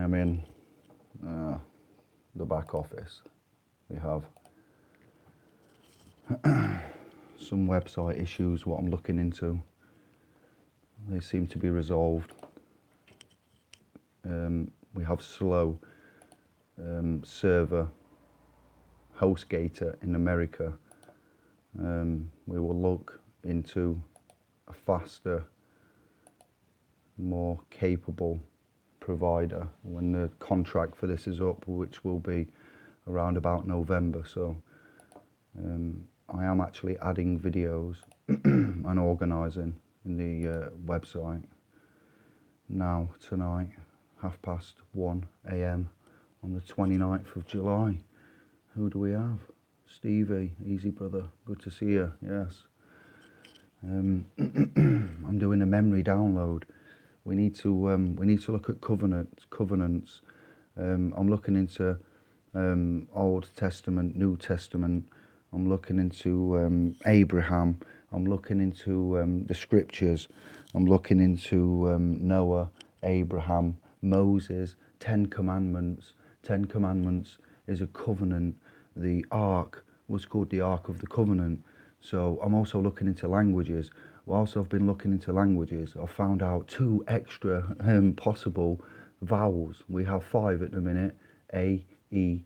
am in the back office. We have some website issues, what I'm looking into. They seem to be resolved. We have slow server HostGator in America. We will look into a faster, more capable provider when the contract for this is up, which will be around about November. So I am actually adding videos and organising in the website now tonight, 1:30 AM on the 29th of July. Who do we have? Stevie, easy brother, good to see you. Yes. I'm doing a memory download. We need to look at covenants. I'm looking into Old Testament, New Testament. I'm looking into Abraham. I'm looking into the scriptures. I'm looking into Noah, Abraham, Moses, 10 Commandments. 10 Commandments is a covenant. The Ark was called the Ark of the Covenant. So I'm also looking into languages. Whilst I've been looking into languages, I've found out 2 extra possible vowels. We have 5 at the minute: A, E,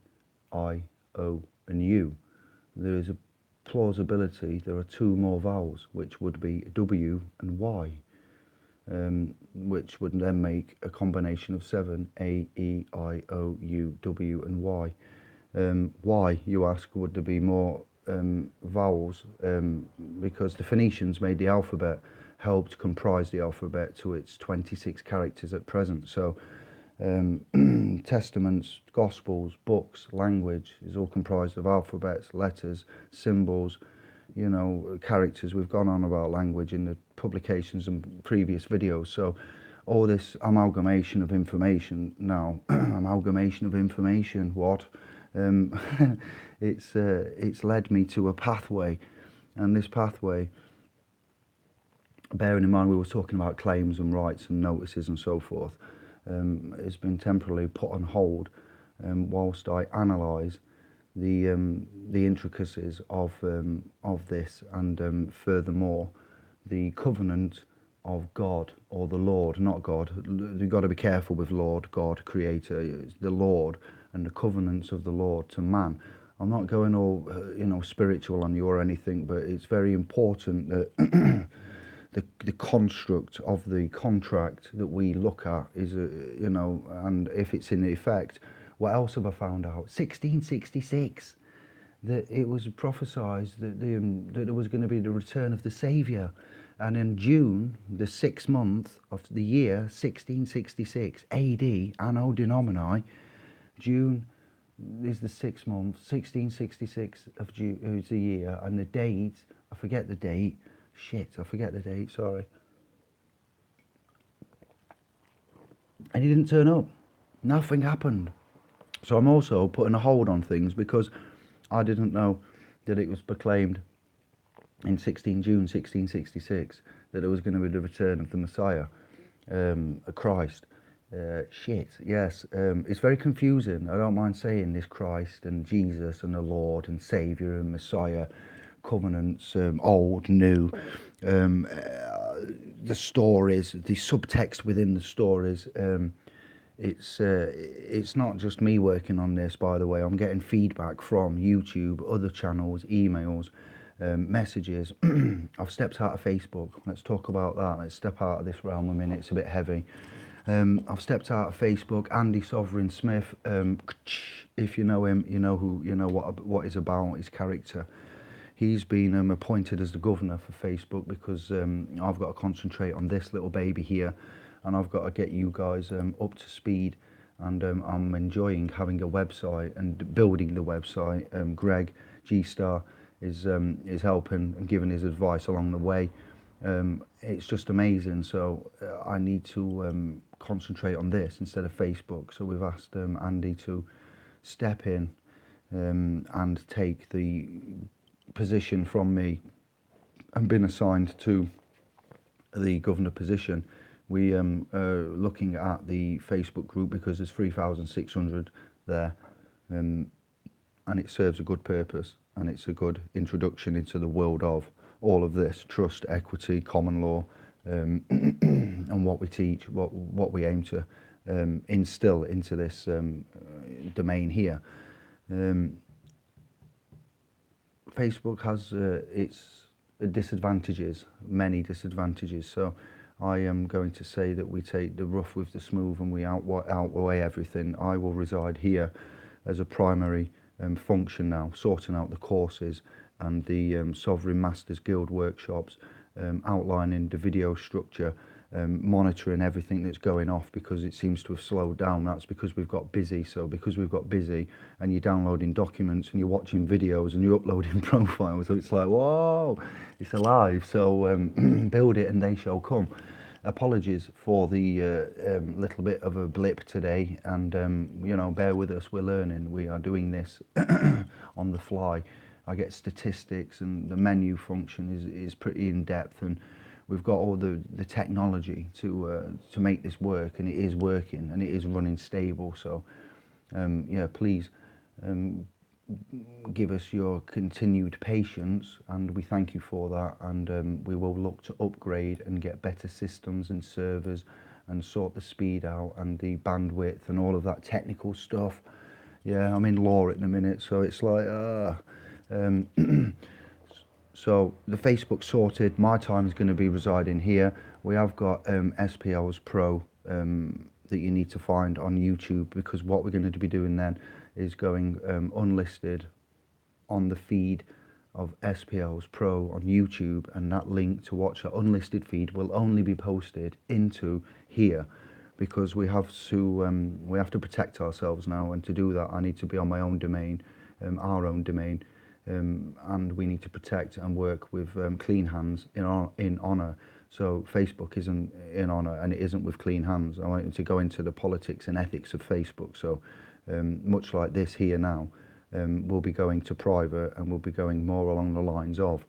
I, O, and U. There is a plausibility there are 2 more vowels, which would be W and Y, which would then make a combination of 7: A, E, I, O, U, W, and Y. Why, you ask, would there be more vowels? Because the Phoenicians made the alphabet, helped comprise the alphabet to its 26 characters at present. So testaments, gospels, books, language is all comprised of alphabets, letters, symbols, you know, characters. We've gone on about language in the publications and previous videos. So all this amalgamation of information now, amalgamation of information, what? It's led me to a pathway, and this pathway, bearing in mind we were talking about claims and rights and notices and so forth, has been temporarily put on hold whilst I analyse the intricacies of this, and furthermore the covenant of God, or the Lord, not God. You've got to be careful with Lord, God, Creator. It's the Lord and the covenants of the Lord to man. I'm not going all spiritual on you or anything, but it's very important that the construct of the contract that we look at is and if it's in effect. What else have I found out? 1666, that it was prophesied that there was going to be the return of the Saviour. And in June, the 6th month of the year, 1666 AD, Anno Domini, June is the 6th month, 1666 of June is the year, and the date, I forget the date, sorry. And he didn't turn up. Nothing happened. So I'm also putting a hold on things because I didn't know that it was proclaimed in June 1666 that there was going to be the return of the Messiah, Christ. Yes, it's very confusing. I don't mind saying this: Christ and Jesus and the Lord and Saviour and Messiah, covenants, old, new, the stories, the subtext within the stories. It's not just me working on this, by the way. I'm getting feedback from YouTube, other channels, emails, messages. I've stepped out of Facebook. Let's talk about that. Let's step out of this realm a minute. It's a bit heavy. I've stepped out of Facebook. Andy Sovereign Smith, if you know him, you know what he's about, his character. He's been appointed as the governor for Facebook because I've got to concentrate on this little baby here, and I've got to get you guys up to speed. And I'm enjoying having a website and building the website. Greg G-Star is helping and giving his advice along the way. It's just amazing. So I need to concentrate on this instead of Facebook. So we've asked Andy to step in and take the position from me, and been assigned to the governor position, We are looking at the Facebook group because there's 3,600 there, and it serves a good purpose, and it's a good introduction into the world of all of this trust, equity, common law, and what we teach, what we aim to instill into this domain here. Um, Facebook has its disadvantages, many disadvantages. So I am going to say that we take the rough with the smooth and we outweigh everything. I will reside here as a primary function now, sorting out the courses and the Sovereign Masters Guild workshops, outlining the video structure, monitoring everything that's going off because it seems to have slowed down. That's because we've got busy. So because we've got busy and you're downloading documents and you're watching videos and you're uploading profiles, so it's like, whoa, it's alive. So build it and they shall come. Apologies for the little bit of a blip today, and you know, bear with us, we're learning, we are doing this on the fly. I get statistics and the menu function is pretty in depth, and we've got all the technology to make this work, and it is working and it is running stable. So yeah, please give us your continued patience, and we thank you for that, and we will look to upgrade and get better systems and servers and sort the speed out and the bandwidth and all of that technical stuff. Yeah, I'm in law at the minute, so it's like so the Facebook sorted. My time is going to be residing here. We have got SPL's Pro that you need to find on YouTube, because what we're going to be doing then is going unlisted on the feed of SPL's Pro on YouTube, and that link to watch that unlisted feed will only be posted into here, because we have to protect ourselves now, and to do that I need to be on my own domain, our own domain, and we need to protect and work with clean hands in honour. So Facebook isn't in honour, and it isn't with clean hands. I want to go into the politics and ethics of Facebook. So much like this here now, we'll be going to private, and we'll be going more along the lines of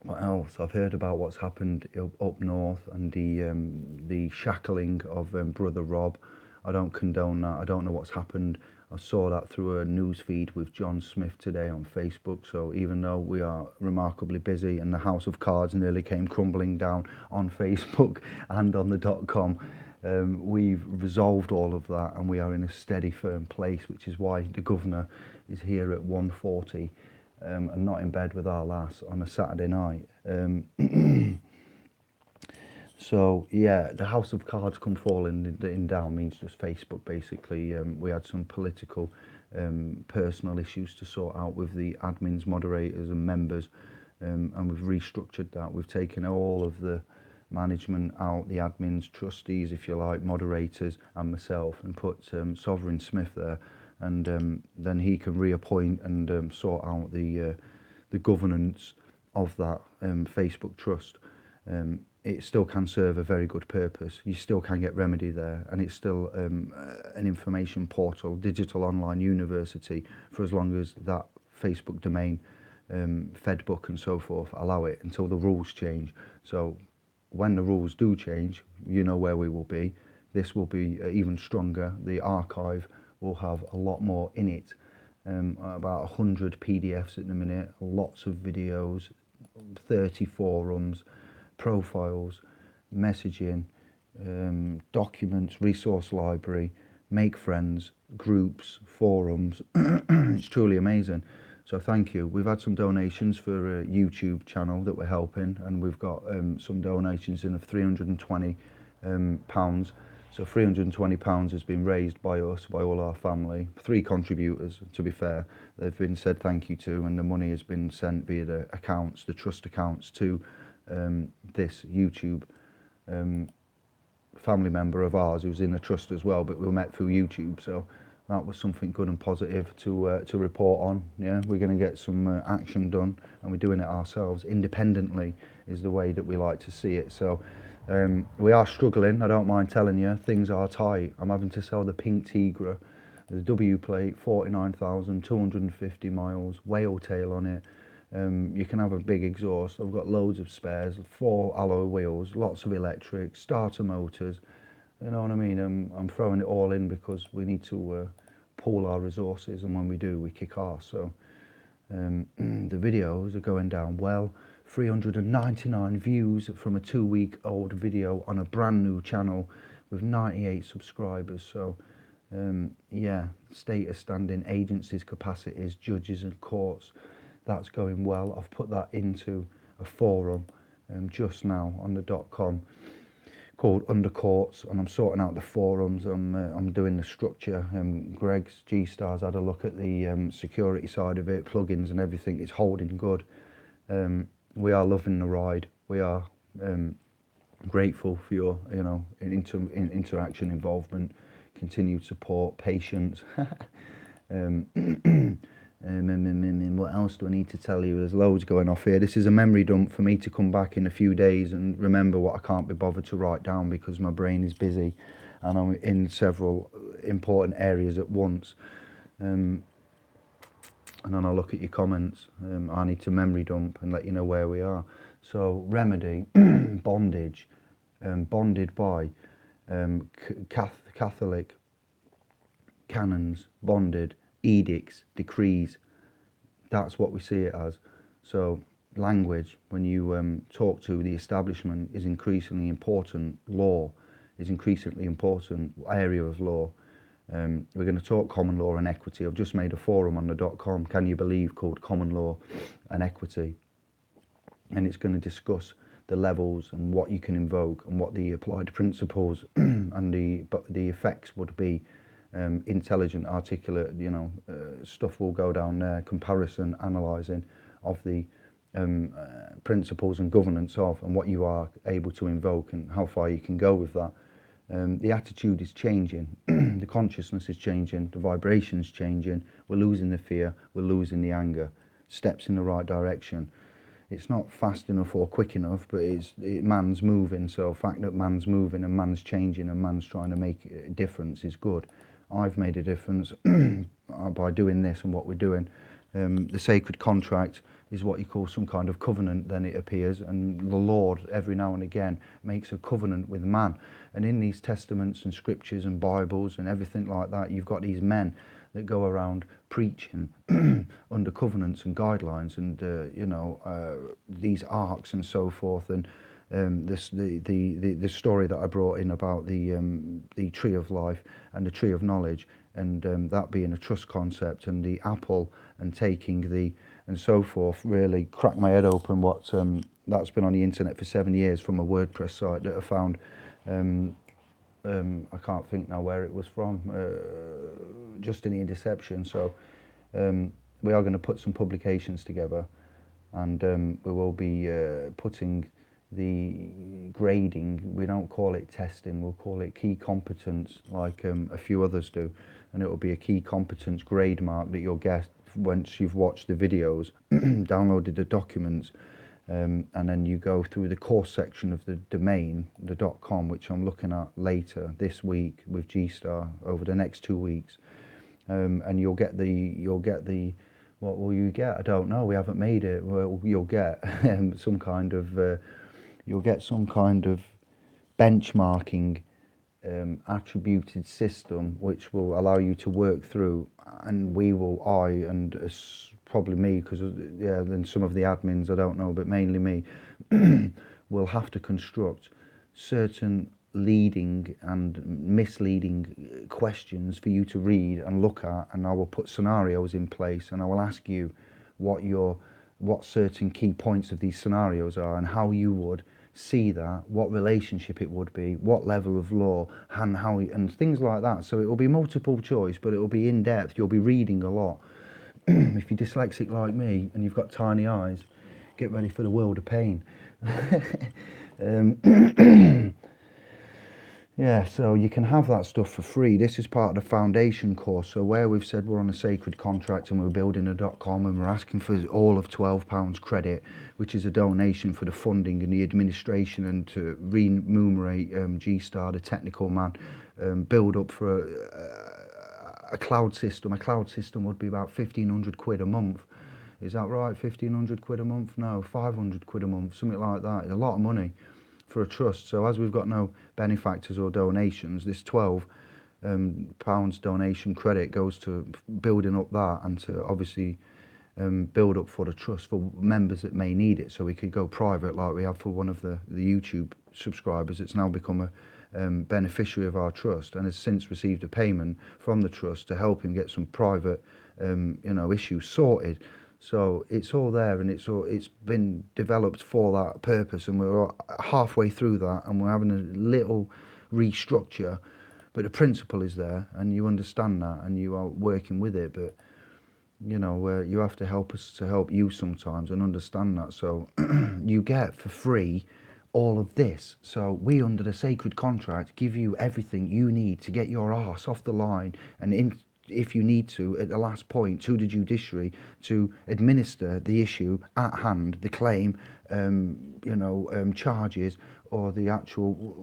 what else? I've heard about what's happened up north, and the shackling of brother Rob. I don't condone that. I don't know what's happened. I saw that through a news feed with John Smith today on Facebook. So even though we are remarkably busy and the house of cards nearly came crumbling down on Facebook and on the .com, we've resolved all of that, and we are in a steady, firm place, which is why the governor is here at 1:40 and not in bed with our lass on a Saturday night. So yeah, the house of cards come falling in down means just Facebook basically. We had some political, personal issues to sort out with the admins, moderators and members, and we've restructured that. We've taken all of the management out, the admins, trustees if you like, moderators and myself, and put Sovereign Smith there, and then he can reappoint and sort out the governance of that Facebook trust. It still can serve a very good purpose. You still can get remedy there, and it's still an information portal, digital online university, for as long as that Facebook domain, Fedbook and so forth allow it, until the rules change. So when the rules do change, you know where we will be. This will be even stronger. The archive will have a lot more in it, about 100 PDFs at the minute, lots of videos, 30 forums, profiles, messaging, documents, resource library, make friends, groups, forums. It's truly amazing. So thank you. We've had some donations for a YouTube channel that we're helping, and we've got some donations in of £320. So £320 has been raised by us, by all our family. 3 contributors, to be fair. They've been said thank you to, and the money has been sent via the accounts, the trust accounts, to this YouTube family member of ours who's in the trust as well, but we met through YouTube. So that was something good and positive to report on. Yeah, we're going to get some action done, and we're doing it ourselves independently, is the way that we like to see it. So we are struggling, I don't mind telling you. Things are tight. I'm having to sell the pink Tigra, the W plate, 49,250 miles, whale tail on it, You can have a big exhaust. I've got loads of spares, 4 alloy wheels, lots of electric, starter motors. You know what I mean? I'm throwing it all in because we need to pool our resources, and when we do, we kick ass. So the videos are going down well. 399 views from a 2-week-old video on a brand new channel with 98 subscribers. So yeah, status, standing, agencies, capacities, judges and courts, that's going well. I've put that into a forum just now on the .com called Under Courts, and I'm sorting out the forums. I'm doing the structure. Greg's G-Stars had a look at the security side of it, plugins and everything. It's holding good. We are loving the ride. We are grateful for your, interaction, involvement, continued support, patience. What else do I need to tell you? There's loads going off here. This is a memory dump for me to come back in a few days and remember what I can't be bothered to write down because my brain is busy and I'm in several important areas at once. And then I'll look at your comments. I need to memory dump and let you know where we are. So remedy, bondage, bonded by Catholic canons, bonded, edicts, decrees. That's what we see it as. So language, when you talk to the establishment, is increasingly important. Law is increasingly important area of law. We're going to talk common law and equity. I've just made a forum on the .com, can you believe, called Common Law and Equity. And it's going to discuss the levels and what you can invoke and what the applied principles and the effects would be. Intelligent, articulate, stuff will go down there, comparison, analysing of the principles and governance of, and what you are able to invoke and how far you can go with that. The attitude is changing, the consciousness is changing, the vibration's changing, we're losing the fear, we're losing the anger, steps in the right direction. It's not fast enough or quick enough, but man's moving, so the fact that man's moving and man's changing and man's trying to make a difference is good. I've made a difference by doing this and what we're doing. The sacred contract is what you call some kind of covenant, then it appears, and the Lord every now and again makes a covenant with man. And in these testaments and scriptures and Bibles and everything like that, you've got these men that go around preaching under covenants and guidelines and these arcs and so forth. And the story that I brought in about the tree of life and the tree of knowledge, and that being a trust concept, and the apple and taking the and so forth, really cracked my head open. What that's been on the internet for 7 years from a WordPress site that I found. I can't think now where it was from. Justinian Deception. So we are going to put some publications together, and we will be putting the grading. We don't call it testing, we'll call it key competence, like a few others do, and it will be a key competence grade mark that you'll get once you've watched the videos, downloaded the documents, and then you go through the course section of the domain, the .com, which I'm looking at later this week with G-Star over the next 2 weeks, and you'll get the what will you get? I don't know. We haven't made it. Well, you'll get some kind of benchmarking attributed system which will allow you to work through, and probably me, because then some of the admins, I don't know, but mainly me, will have to construct certain leading and misleading questions for you to read and look at, and I will put scenarios in place, and I will ask you what certain key points of these scenarios are and how you would see that, what relationship it would be, what level of law, and how, and things like that. So it will be multiple choice, but it will be in depth. You'll be reading a lot. If you're dyslexic like me and you've got tiny eyes, get ready for the world of pain. Yeah, so you can have that stuff for free. This is part of the foundation course. So where we've said we're on a sacred contract and we're building a .com and we're asking for all of £12 credit, which is a donation for the funding and the administration and to remunerate G-Star, the technical man, build up for a cloud system. A cloud system would be about 1,500 quid a month. Is that right? 1,500 quid a month? No, 500 quid a month, something like that. It's a lot of money for a trust. So as we've got no benefactors or donations, this 12 pounds donation credit goes to building up that, and to obviously build up for the trust for members that may need it. So we could go private like we have for one of the YouTube subscribers. It's now become a beneficiary of our trust and has since received a payment from the trust to help him get some private issues sorted. So it's all there, and it's been developed for that purpose, and we're halfway through that, and we're having a little restructure, but the principle is there, and you understand that, and you are working with it. But you have to help us to help you sometimes, and understand that. So you get for free all of this. So we, under the sacred contract, give you everything you need to get your arse off the line, and if you need to, at the last point, to the judiciary to administer the issue at hand, the claim, charges, or the actual,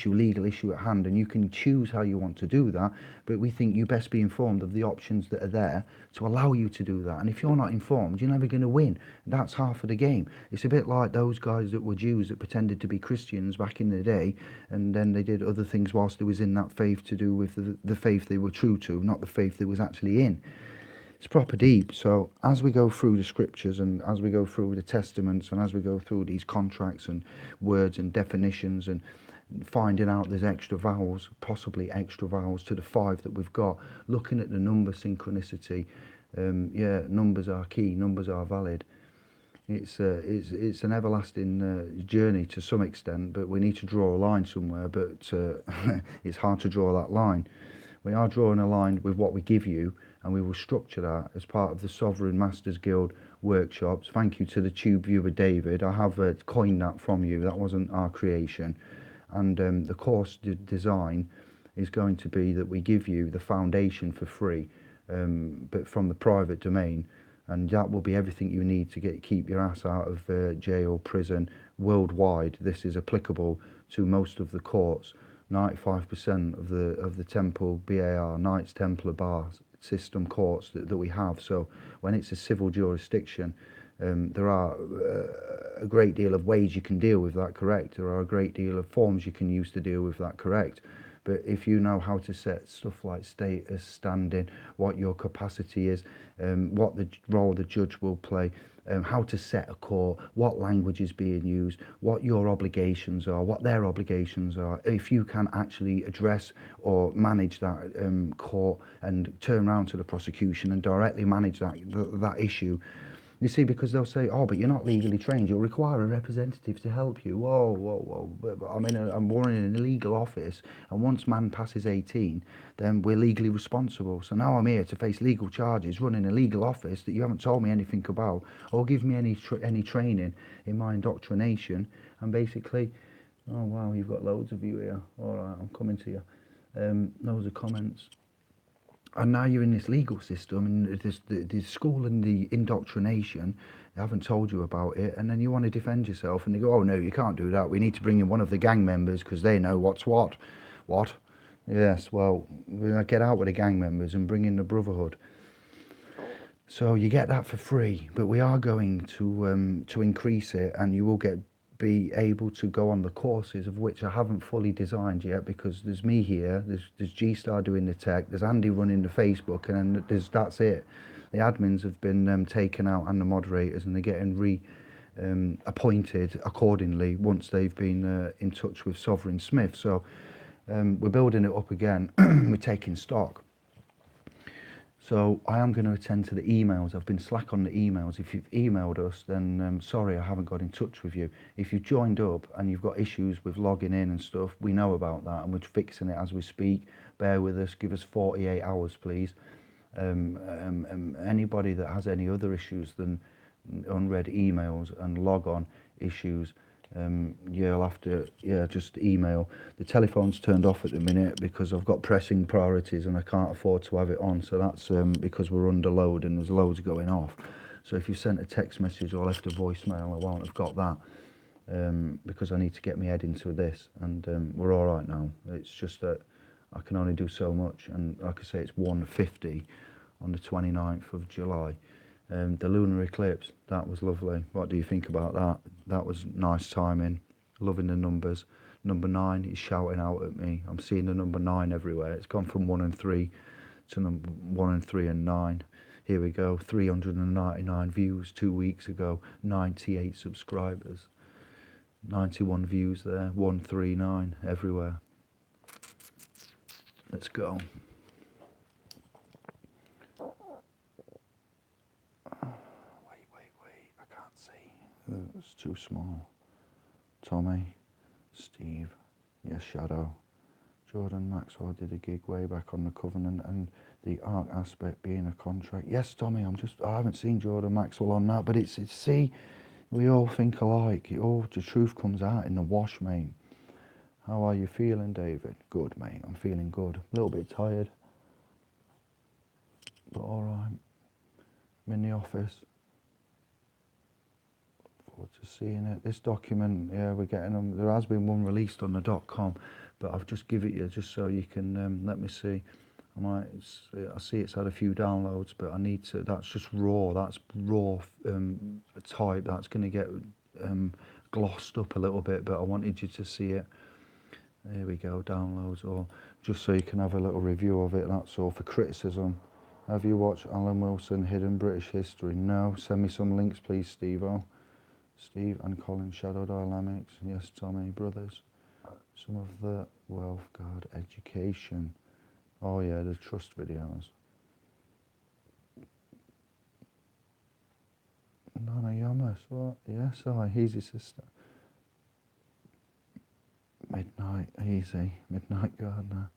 legal issue at hand. And you can choose how you want to do that, but we think you best be informed of the options that are there to allow you to do that. And if you're not informed, you're never going to win. That's half of the game. It's a bit like those guys that were Jews that pretended to be Christians back in the day, and then they did other things whilst they was in that faith to do with the faith they were true to, not the faith they was actually in. It's proper deep. So as we go through the scriptures, and as we go through the testaments, and as we go through these contracts and words and definitions, and finding out there's extra vowels, possibly extra vowels to the 5 that we've got, looking at the number synchronicity, numbers are key, numbers are valid. It's an everlasting journey to some extent, but we need to draw a line somewhere. But it's hard to draw that line. We are drawing a line with what we give you, and we will structure that as part of the Sovereign Masters Guild workshops. Thank you to the tube viewer David. I have coined that from you. That wasn't our creation. And the course design is going to be that we give you the foundation for free, but from the private domain. And that will be everything you need to keep your ass out of jail, prison, worldwide. This is applicable to most of the courts. 95% of the Temple BAR, Knights Templar Bar system courts that we have. So when it's a civil jurisdiction, there are a great deal of ways you can deal with that, correct? There are a great deal of forms you can use to deal with that, correct? But if you know how to set stuff like status, standing, what your capacity is, what the role the judge will play, how to set a court, what language is being used, what your obligations are, what their obligations are, if you can actually address or manage that court and turn around to the prosecution and directly manage that issue. You see, because they'll say, oh, but you're not legally trained. You'll require a representative to help you. Whoa, whoa, whoa. But I'm running an illegal office, and once man passes 18, then we're legally responsible. So now I'm here to face legal charges, running a legal office that you haven't told me anything about, or give me any training in my indoctrination. And basically, oh, wow, you've got loads of you here. All right, I'm coming to you. Loads of comments. And now you're in this legal system, and the school and the indoctrination, they haven't told you about it, and then you want to defend yourself, and they go, oh no, you can't do that, we need to bring in one of the gang members because they know what's what. What? Yes, well, get out with the gang members and bring in the brotherhood. So you get that for free, but we are going to increase it, and you will be able to go on the courses, of which I haven't fully designed yet, because there's me here, there's G-Star doing the tech, there's Andy running the Facebook, and then that's it. The admins have been taken out, and the moderators, and they're getting appointed accordingly once they've been in touch with Sovereign Smith. So we're building it up again. We're taking stock. So I am going to attend to the emails. I've been slack on the emails. If you've emailed us, then sorry, I haven't got in touch with you. If you've joined up and you've got issues with logging in and stuff, we know about that, and we're fixing it as we speak. Bear with us. Give us 48 hours, please. Anybody that has any other issues than unread emails and log on issues, you'll have to just email. The telephone's turned off at the minute because I've got pressing priorities and I can't afford to have it on, so that's because we're under load and there's loads going off. So if you sent a text message or left a voicemail, I won't have got that, because I need to get my head into this, and we're all right now. It's just that I can only do so much, and like I say, it's 1:50 on the 29th of July. The lunar eclipse, that was lovely. What do you think about that? That was nice timing. Loving the numbers. Number 9 is shouting out at me. I'm seeing the number 9 everywhere. It's gone from 1 and 3 to number 1 and 3 and 9. Here we go. 399 views 2 weeks ago. 98 subscribers. 91 views there. 139 everywhere. Let's go. Wait. I can't see. It's too small. Tommy, Steve, yes, Shadow. Jordan Maxwell did a gig way back on the Covenant and the art aspect being a contract. Yes, Tommy, I haven't seen Jordan Maxwell on that, but it's see, we all think alike. The truth comes out in the wash, mate. How are you feeling, David? Good, mate. I'm feeling good. A little bit tired, but all right. I'm in the office. Look forward to seeing it. This document, yeah, we're getting them. There has been one released on the .com, but I've just give it you just so you can let me see. I see it's had a few downloads, but I need to. That's just raw. That's raw type. That's going to get glossed up a little bit, but I wanted you to see it. There we go, downloads, or just so you can have a little review of it. That's all. For criticism, have you watched Alan Wilson Hidden British History? No. Send me some links, please, Steve-O. Steve and Colin, Shadow Dynamics. Yes, Tommy, brothers. Some of the Wealth Guard education. Oh yeah, the trust videos. Nana Yamas, what? Yes, he's his sister. Midnight, easy. Midnight Gardener.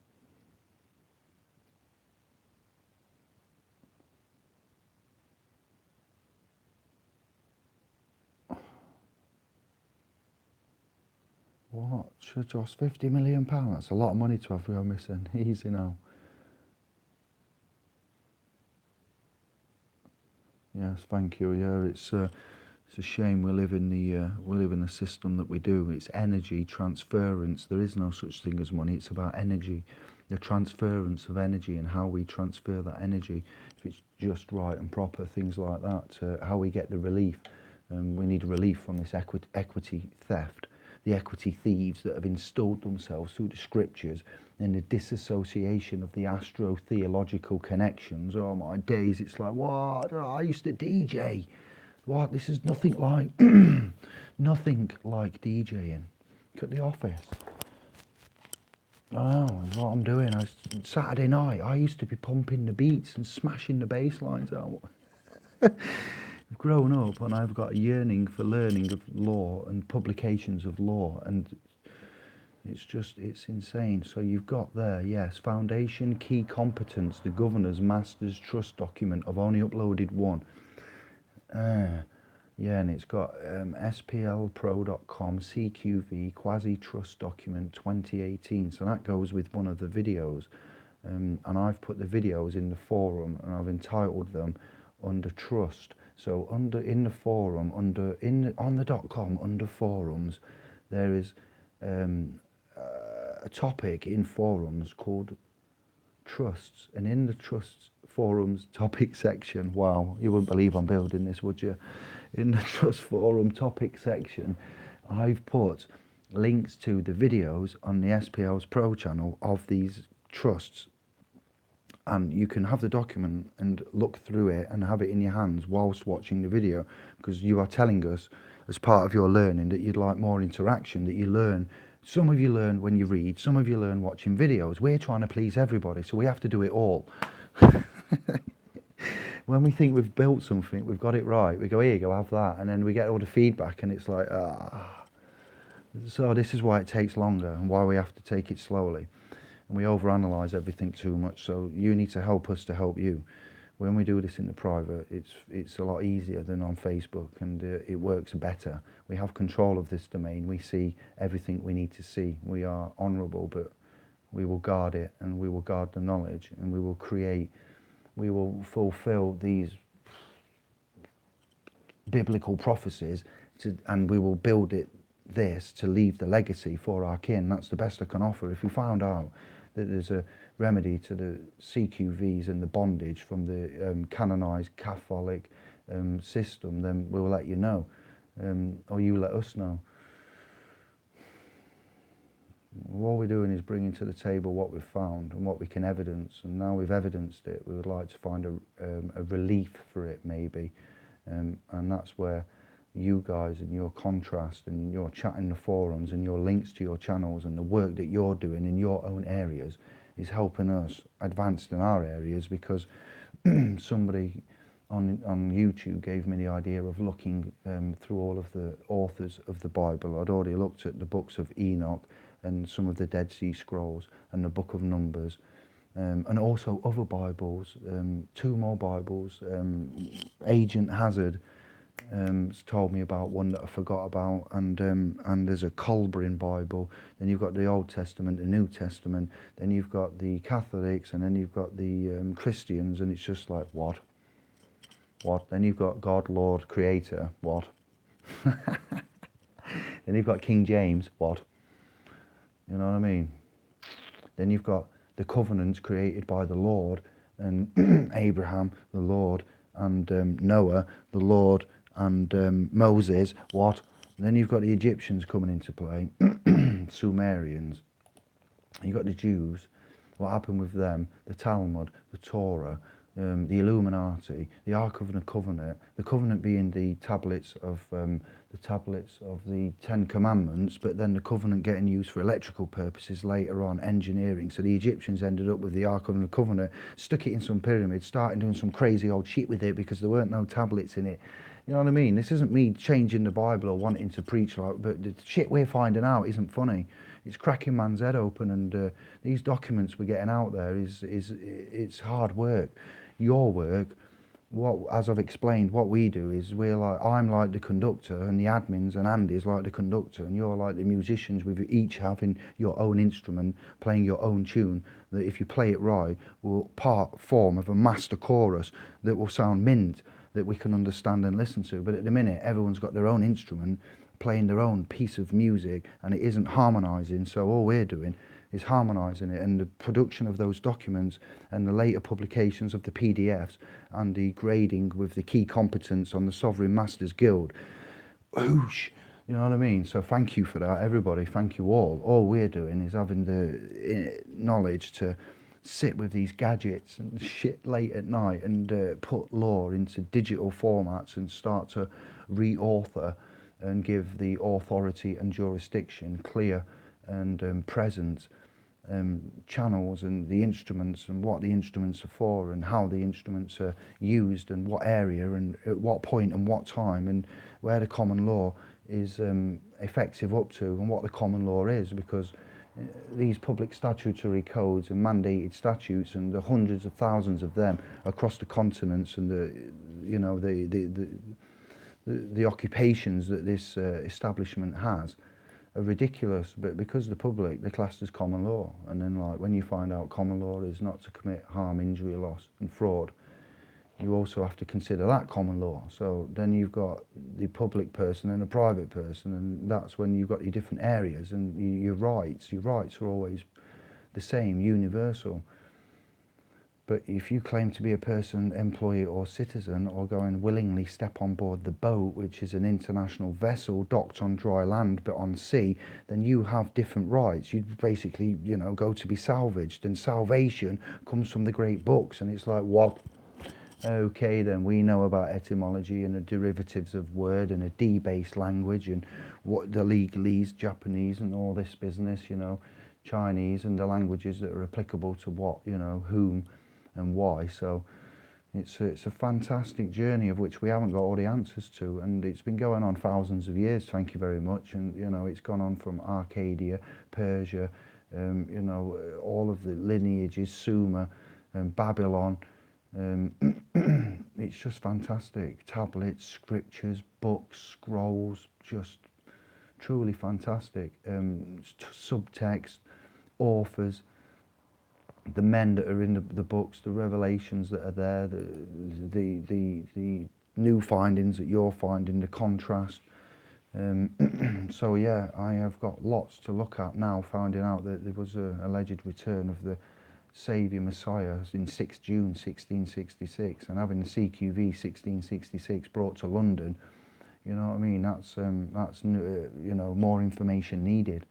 What? Should cost £50 million? That's a lot of money to have we are missing. Easy now. Yes, thank you. Yeah, it's a shame we live in the system that we do. It's energy transference. There is no such thing as money. It's about energy, the transference of energy and how we transfer that energy. If it's just right and proper, things like that. How we get the relief. We need relief from this equity theft. The equity thieves that have installed themselves through the scriptures and the disassociation of the astro-theological connections. Oh my days, it's like, what? Oh, I used to DJ. What? This is nothing like, nothing like DJing. Look at the office. Oh, what I'm doing. Saturday night, I used to be pumping the beats and smashing the bass lines out. I've grown up and I've got a yearning for learning of law and publications of law, and it's insane. So you've got there, yes, foundation, key competence, the governor's master's trust document. I've only uploaded one. Yeah, and it's got splpro.com CQV quasi trust document 2018. So that goes with one of the videos, and I've put the videos in the forum and I've entitled them under trust. So in the forum, on the .com under forums, there is a topic in forums called trusts, and in the trusts forums topic section, wow, you wouldn't believe I'm building this, would you? In the trust forum topic section, I've put links to the videos on the SPL's Pro channel of these trusts, and you can have the document and look through it and have it in your hands whilst watching the video, because you are telling us as part of your learning that you'd like more interaction, that you learn. Some of you learn when you read, some of you learn watching videos. We're trying to please everybody, so we have to do it all. When we think we've built something, we've got it right, we go, here you go, have that, and then we get all the feedback and it's like, So this is why it takes longer and why we have to take it slowly. And we overanalyze everything too much, so you need to help us to help you. When we do this in the private, it's a lot easier than on Facebook, and it works better. We have control of this domain. We see everything we need to see. We are honourable, but we will guard it, and we will guard the knowledge, and we will fulfill these biblical prophecies, and we will build this to leave the legacy for our kin. That's the best I can offer. If we found out that there's a remedy to the CQVs and the bondage from the canonized Catholic system, then we'll let you know, or you let us know. All we're doing is bringing to the table what we've found and what we can evidence, and now we've evidenced it, we would like to find a relief for it, maybe, and that's where you guys and your contrast and your chat in the forums and your links to your channels and the work that you're doing in your own areas is helping us advance in our areas, because somebody on YouTube gave me the idea of looking through all of the authors of the Bible. I'd already looked at the books of Enoch and some of the Dead Sea Scrolls and the Book of Numbers, and also other Bibles, 2 more Bibles. Agent Hazard told me about one that I forgot about, and there's a Colbrin Bible. Then you've got the Old Testament, the New Testament, then you've got the Catholics, and then you've got the Christians, and it's just like, what? Then you've got God, Lord, Creator, what? Then you've got King James, what? You know what I mean? Then you've got the covenants created by the Lord, and Abraham, the Lord, and Noah, the Lord, and Moses, what? And then you've got the Egyptians coming into play, Sumerians. You've got the Jews, what happened with them, the Talmud, the Torah, the Illuminati, the Ark of the Covenant being the tablets of the 10 Commandments, but then the Covenant getting used for electrical purposes later on, engineering. So the Egyptians ended up with the Ark of the Covenant, stuck it in some pyramid, started doing some crazy old shit with it because there weren't no tablets in it. You know what I mean? This isn't me changing the Bible or wanting to preach, like, but the shit we're finding out isn't funny. It's cracking man's head open, and these documents we're getting out there it's hard work. Your work, as I've explained, what we do is I'm like the conductor, and the admins and Andy's like the conductor, and you're like the musicians, with each having your own instrument, playing your own tune, that if you play it right will form of a master chorus that will sound mint, that we can understand and listen to. But at the minute, everyone's got their own instrument, playing their own piece of music, and it isn't harmonizing. So all we're doing is harmonizing it, and the production of those documents and the later publications of the PDFs and the grading with the key competence on the Sovereign Masters Guild. Whoosh! You know what I mean? So thank you for that, everybody. Thank you all. All we're doing is having the knowledge to sit with these gadgets and shit late at night and put law into digital formats and start to re-author and give the authority and jurisdiction clear and present channels and the instruments and what the instruments are for and how the instruments are used and what area and at what point and what time and where the common law is effective up to and what the common law is, because these public statutory codes and mandated statutes and the hundreds of thousands of them across the continents and the occupations that this establishment has are ridiculous, but because the public, they're classed as common law. And then, like, when you find out common law is not to commit harm, injury, loss and fraud, you also have to consider that common law. So then you've got the public person and a private person, and that's when you've got your different areas, and your rights are always the same, universal. But if you claim to be a person, employee or citizen, or go and willingly step on board the boat, which is an international vessel docked on dry land but on sea, then you have different rights. You basically, go to be salvaged, and salvation comes from the great books. And it's like, what? Okay, then we know about etymology and the derivatives of word and a D-based language and what the legalese, Japanese and all this business, Chinese and the languages that are applicable to what, whom and why. So it's a fantastic journey of which we haven't got all the answers to, and it's been going on thousands of years, thank you very much. And it's gone on from Arcadia, Persia, all of the lineages, Sumer and Babylon. It's just fantastic. Tablets, scriptures, books, scrolls, just truly fantastic. Subtext, authors, the men that are in the books, the revelations that are there, the new findings that you're finding, the contrast. So yeah, I have got lots to look at now, finding out that there was a alleged return of the Saviour Messiah in 6 June 1666, and having the CQV 1666 brought to London. You know what I mean? That's you know, more information needed,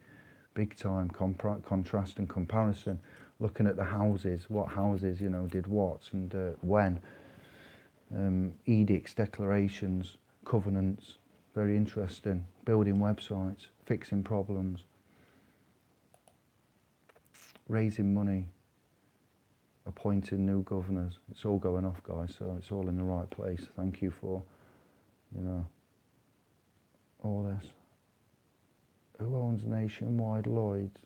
big time. Contrast and comparison, looking at the houses, what houses, you know, did what and when. Edicts, declarations, covenants, very interesting. Building websites, fixing problems, raising money, appointing new governors. It's all going off, guys, so it's all in the right place. Thank you for, you know, all this. Who owns Nationwide Lloyd's?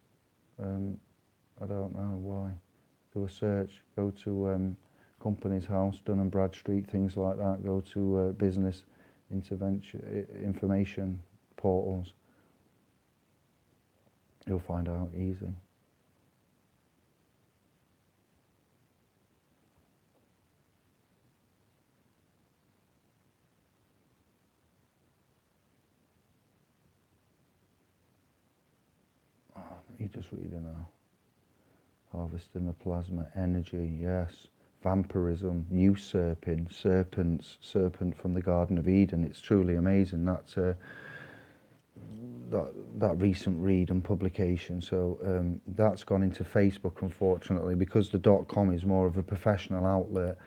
I don't know why. Do a search, go to Company's House, Dun and Bradstreet, things like that. Go to business intervention information portals. You'll find out easy. Oh, you just reading now. Harvesting the plasma energy, yes. Vampirism, usurping, serpents, serpent from the Garden of Eden. It's truly amazing. That's that recent read and publication. So that's gone into Facebook, unfortunately, because the .com is more of a professional outlet.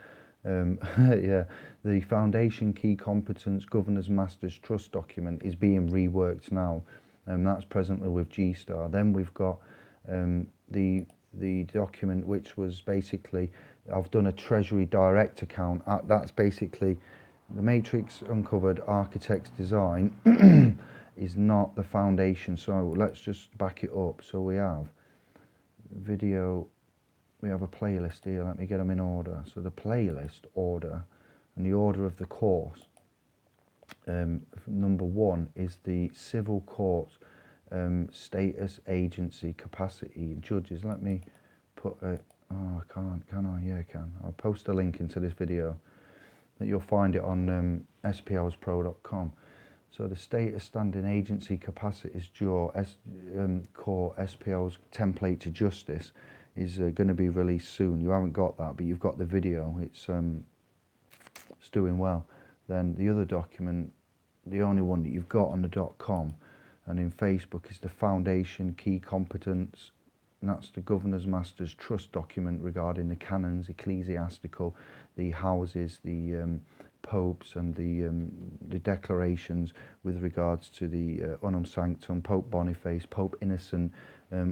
Yeah, the Foundation Key Competence Governors Masters Trust document is being reworked now, and that's presently with G-Star. Then we've got the document which was basically, I've done a Treasury Direct account. That's basically the Matrix Uncovered Architect's Design is not the foundation. So let's just back it up. So we have video, we have a playlist here. Let me get them in order. So the playlist order and the order of the course. Number 1 is the Civil Court Status, Agency, Capacity, Judges. Let me put a, oh, I can't, can I? Yeah, I can. I'll post a link into this video. That you'll find it on splspro.com. So the Status, Standing, Agency, Capacities, Core SPL's Template to Justice is going to be released soon. You haven't got that, but you've got the video. It's doing well. Then the other document, the only one that you've got on the .com and in Facebook, is the Foundation Key Competence, and that's the Governor's Masters Trust document regarding the canons, ecclesiastical, the houses, the popes, and the declarations with regards to the Unum Sanctum, Pope Boniface, Pope Innocent,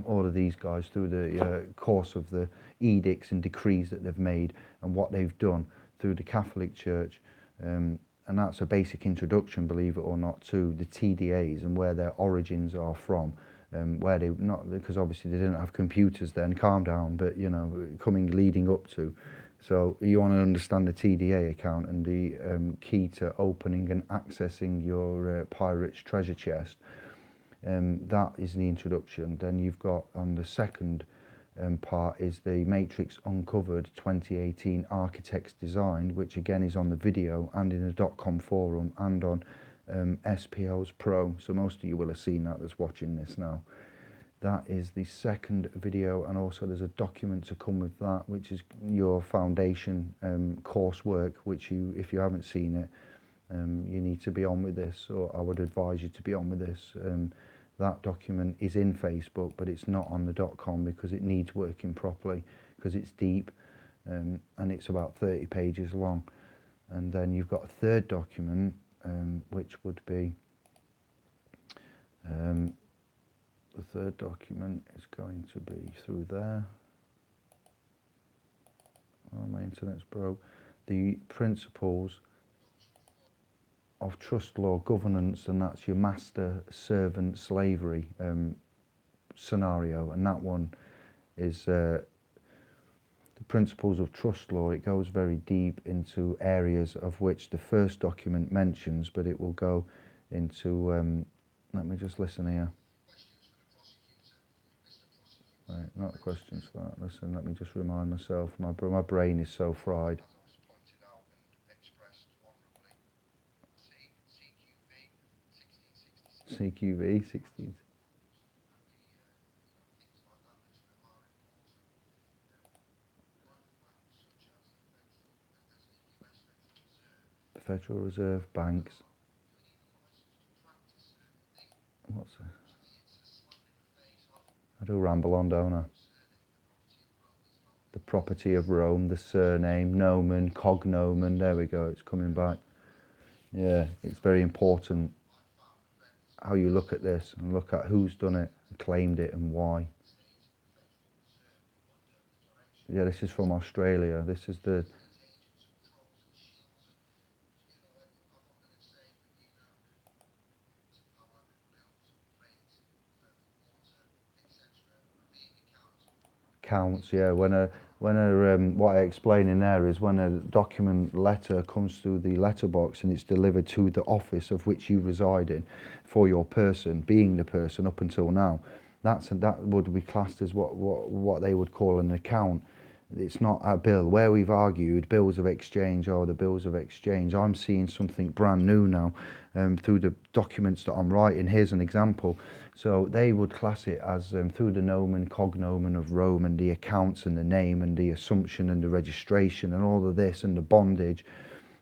all of these guys through the course of the edicts and decrees that they've made and what they've done through the Catholic Church. And that's a basic introduction, believe it or not, to the TDAs and where their origins are from. Where they, not because obviously they didn't have computers then, calm down, but you know, leading up to. So you want to understand the TDA account and the key to opening and accessing your pirate's treasure chest. That is the introduction. Then you've got on the second part is the Matrix Uncovered 2018 Architect's Design, which again is on the video and in the .com forum and on SPL's Pro. So most of you will have seen that that's watching this now. That is the second video, and also there's a document to come with that, which is your foundation coursework, which you, if you haven't seen it, you need to be on with this, or I would advise you to be on with this. That document is in Facebook, but it's not on the .com because it needs working properly, because it's deep and it's about 30 pages long. And then you've got a third document, which would be, the third document is going to be through there. Oh, my internet's broke. The principles of trust law governance, and that's your master servant slavery scenario, and that one is the principles of trust law. It goes very deep into areas of which the first document mentions, but it will go into let me just listen here. Right, not questions for that. Listen, let me just remind myself. My brain is so fried. CQV 16. Federal Reserve banks. What's it? I do ramble on, don't I? The property of Rome, the surname, nomen, cognomen. There we go. It's coming back. Yeah, it's very important how you look at this and look at who's done it, claimed it, and why. Yeah, this is from Australia. This is the counts. Yeah, what I explain in there is when a document letter comes through the letterbox and it's delivered to the office of which you reside in, for your person, being the person up until now, that would be classed as what they would call an account. It's not a bill. Where we've argued bills of exchange or the bills of exchange, I'm seeing something brand new now through the documents that I'm writing. Here's an example. So they would class it as through the nomen, cognomen of Rome and the accounts and the name and the assumption and the registration and all of this and the bondage.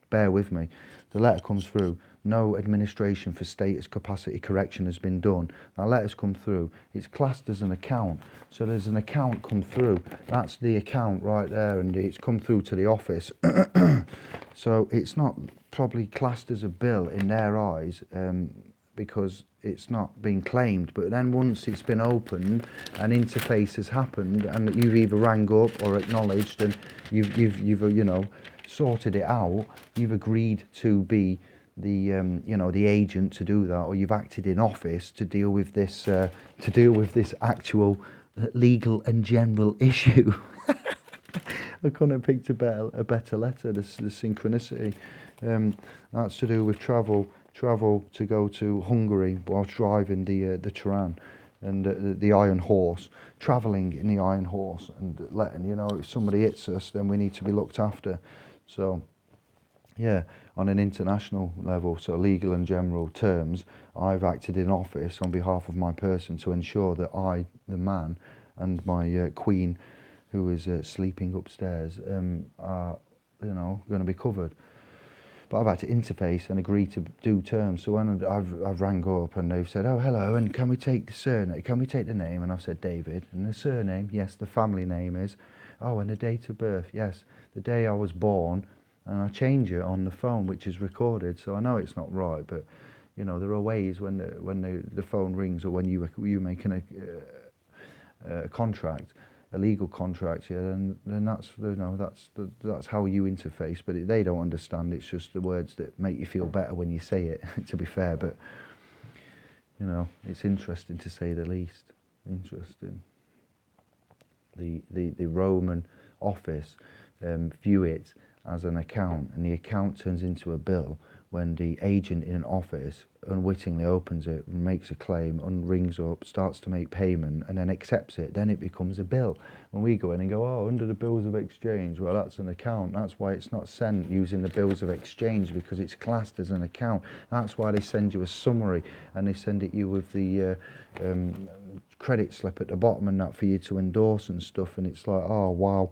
Bear with me. The letter comes through. No administration for status capacity correction has been done. That letter's come through. It's classed as an account. So there's an account come through. That's the account right there, and it's come through to the office. So it's not probably classed as a bill in their eyes because it's not been claimed. But then once it's been opened, an interface has happened, and you've either rang up or acknowledged, and you've sorted it out. You've agreed to be the the agent to do that, or you've acted in office to deal with this actual legal and general issue. I couldn't have picked a better letter. The synchronicity. That's to do with travel to go to Hungary whilst driving the Turan and the Iron Horse, travelling in the Iron Horse and letting if somebody hits us, then we need to be looked after. So yeah, on an international level, so legal and general terms, I've acted in office on behalf of my person to ensure that I, the man, and my queen, who is sleeping upstairs, are going to be covered. But I've had to interface and agree to do terms. So when I've rang up and they've said, "Oh, hello, and can we take the surname? Can we take the name?" And I've said David, and the surname, yes, the family name is. Oh, and the date of birth, yes, the day I was born. And I change it on the phone, which is recorded, so I know it's not right. But there are ways when the phone rings, or when you make a contract, a legal contract, yeah, then that's that's how you interface. But they don't understand. It's just the words that make you feel better when you say it. To be fair, but it's interesting to say the least. Interesting. The Roman office view it as an account, and the account turns into a bill when the agent in an office unwittingly opens it, makes a claim, rings up, starts to make payment, and then accepts it. Then it becomes a bill. When we go in and go, oh, under the bills of exchange, well, that's an account. That's why it's not sent using the bills of exchange, because it's classed as an account. That's why they send you a summary, and they send it you with the credit slip at the bottom and that for you to endorse and stuff. And it's like, oh wow.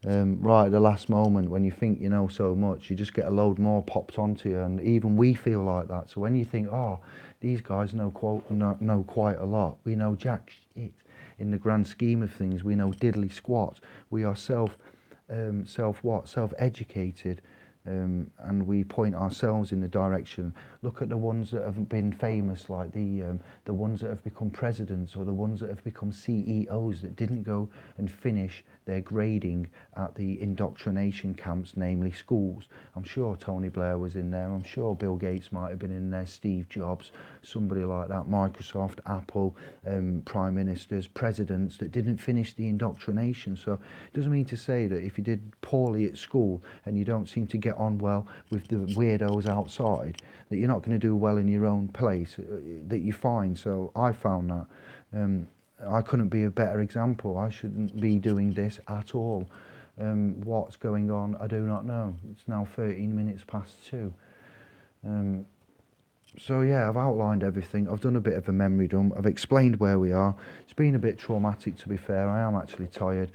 Right at the last moment, when you think you know so much, you just get a load more popped onto you, and even we feel like that. So when you think, oh, these guys know quite a lot, we know jack shit. In the grand scheme of things, we know diddly squat. We are self-educated, and we point ourselves in the direction. Look at the ones that have been famous, like the ones that have become presidents, or the ones that have become CEOs that didn't go and finish their grading at the indoctrination camps, namely schools. I'm sure Tony Blair was in there. I'm sure Bill Gates might have been in there, Steve Jobs, somebody like that, Microsoft, Apple, prime ministers, presidents that didn't finish the indoctrination. So it doesn't mean to say that if you did poorly at school and you don't seem to get on well with the weirdos outside, that you're not going to do well in your own place that you find. So I found that. I couldn't be a better example. I shouldn't be doing this at all. What's going on, I do not know. It's now 13 minutes past 2. So yeah, I've outlined everything. I've done a bit of a memory dump. I've explained where we are. It's been a bit traumatic, to be fair. I am actually tired.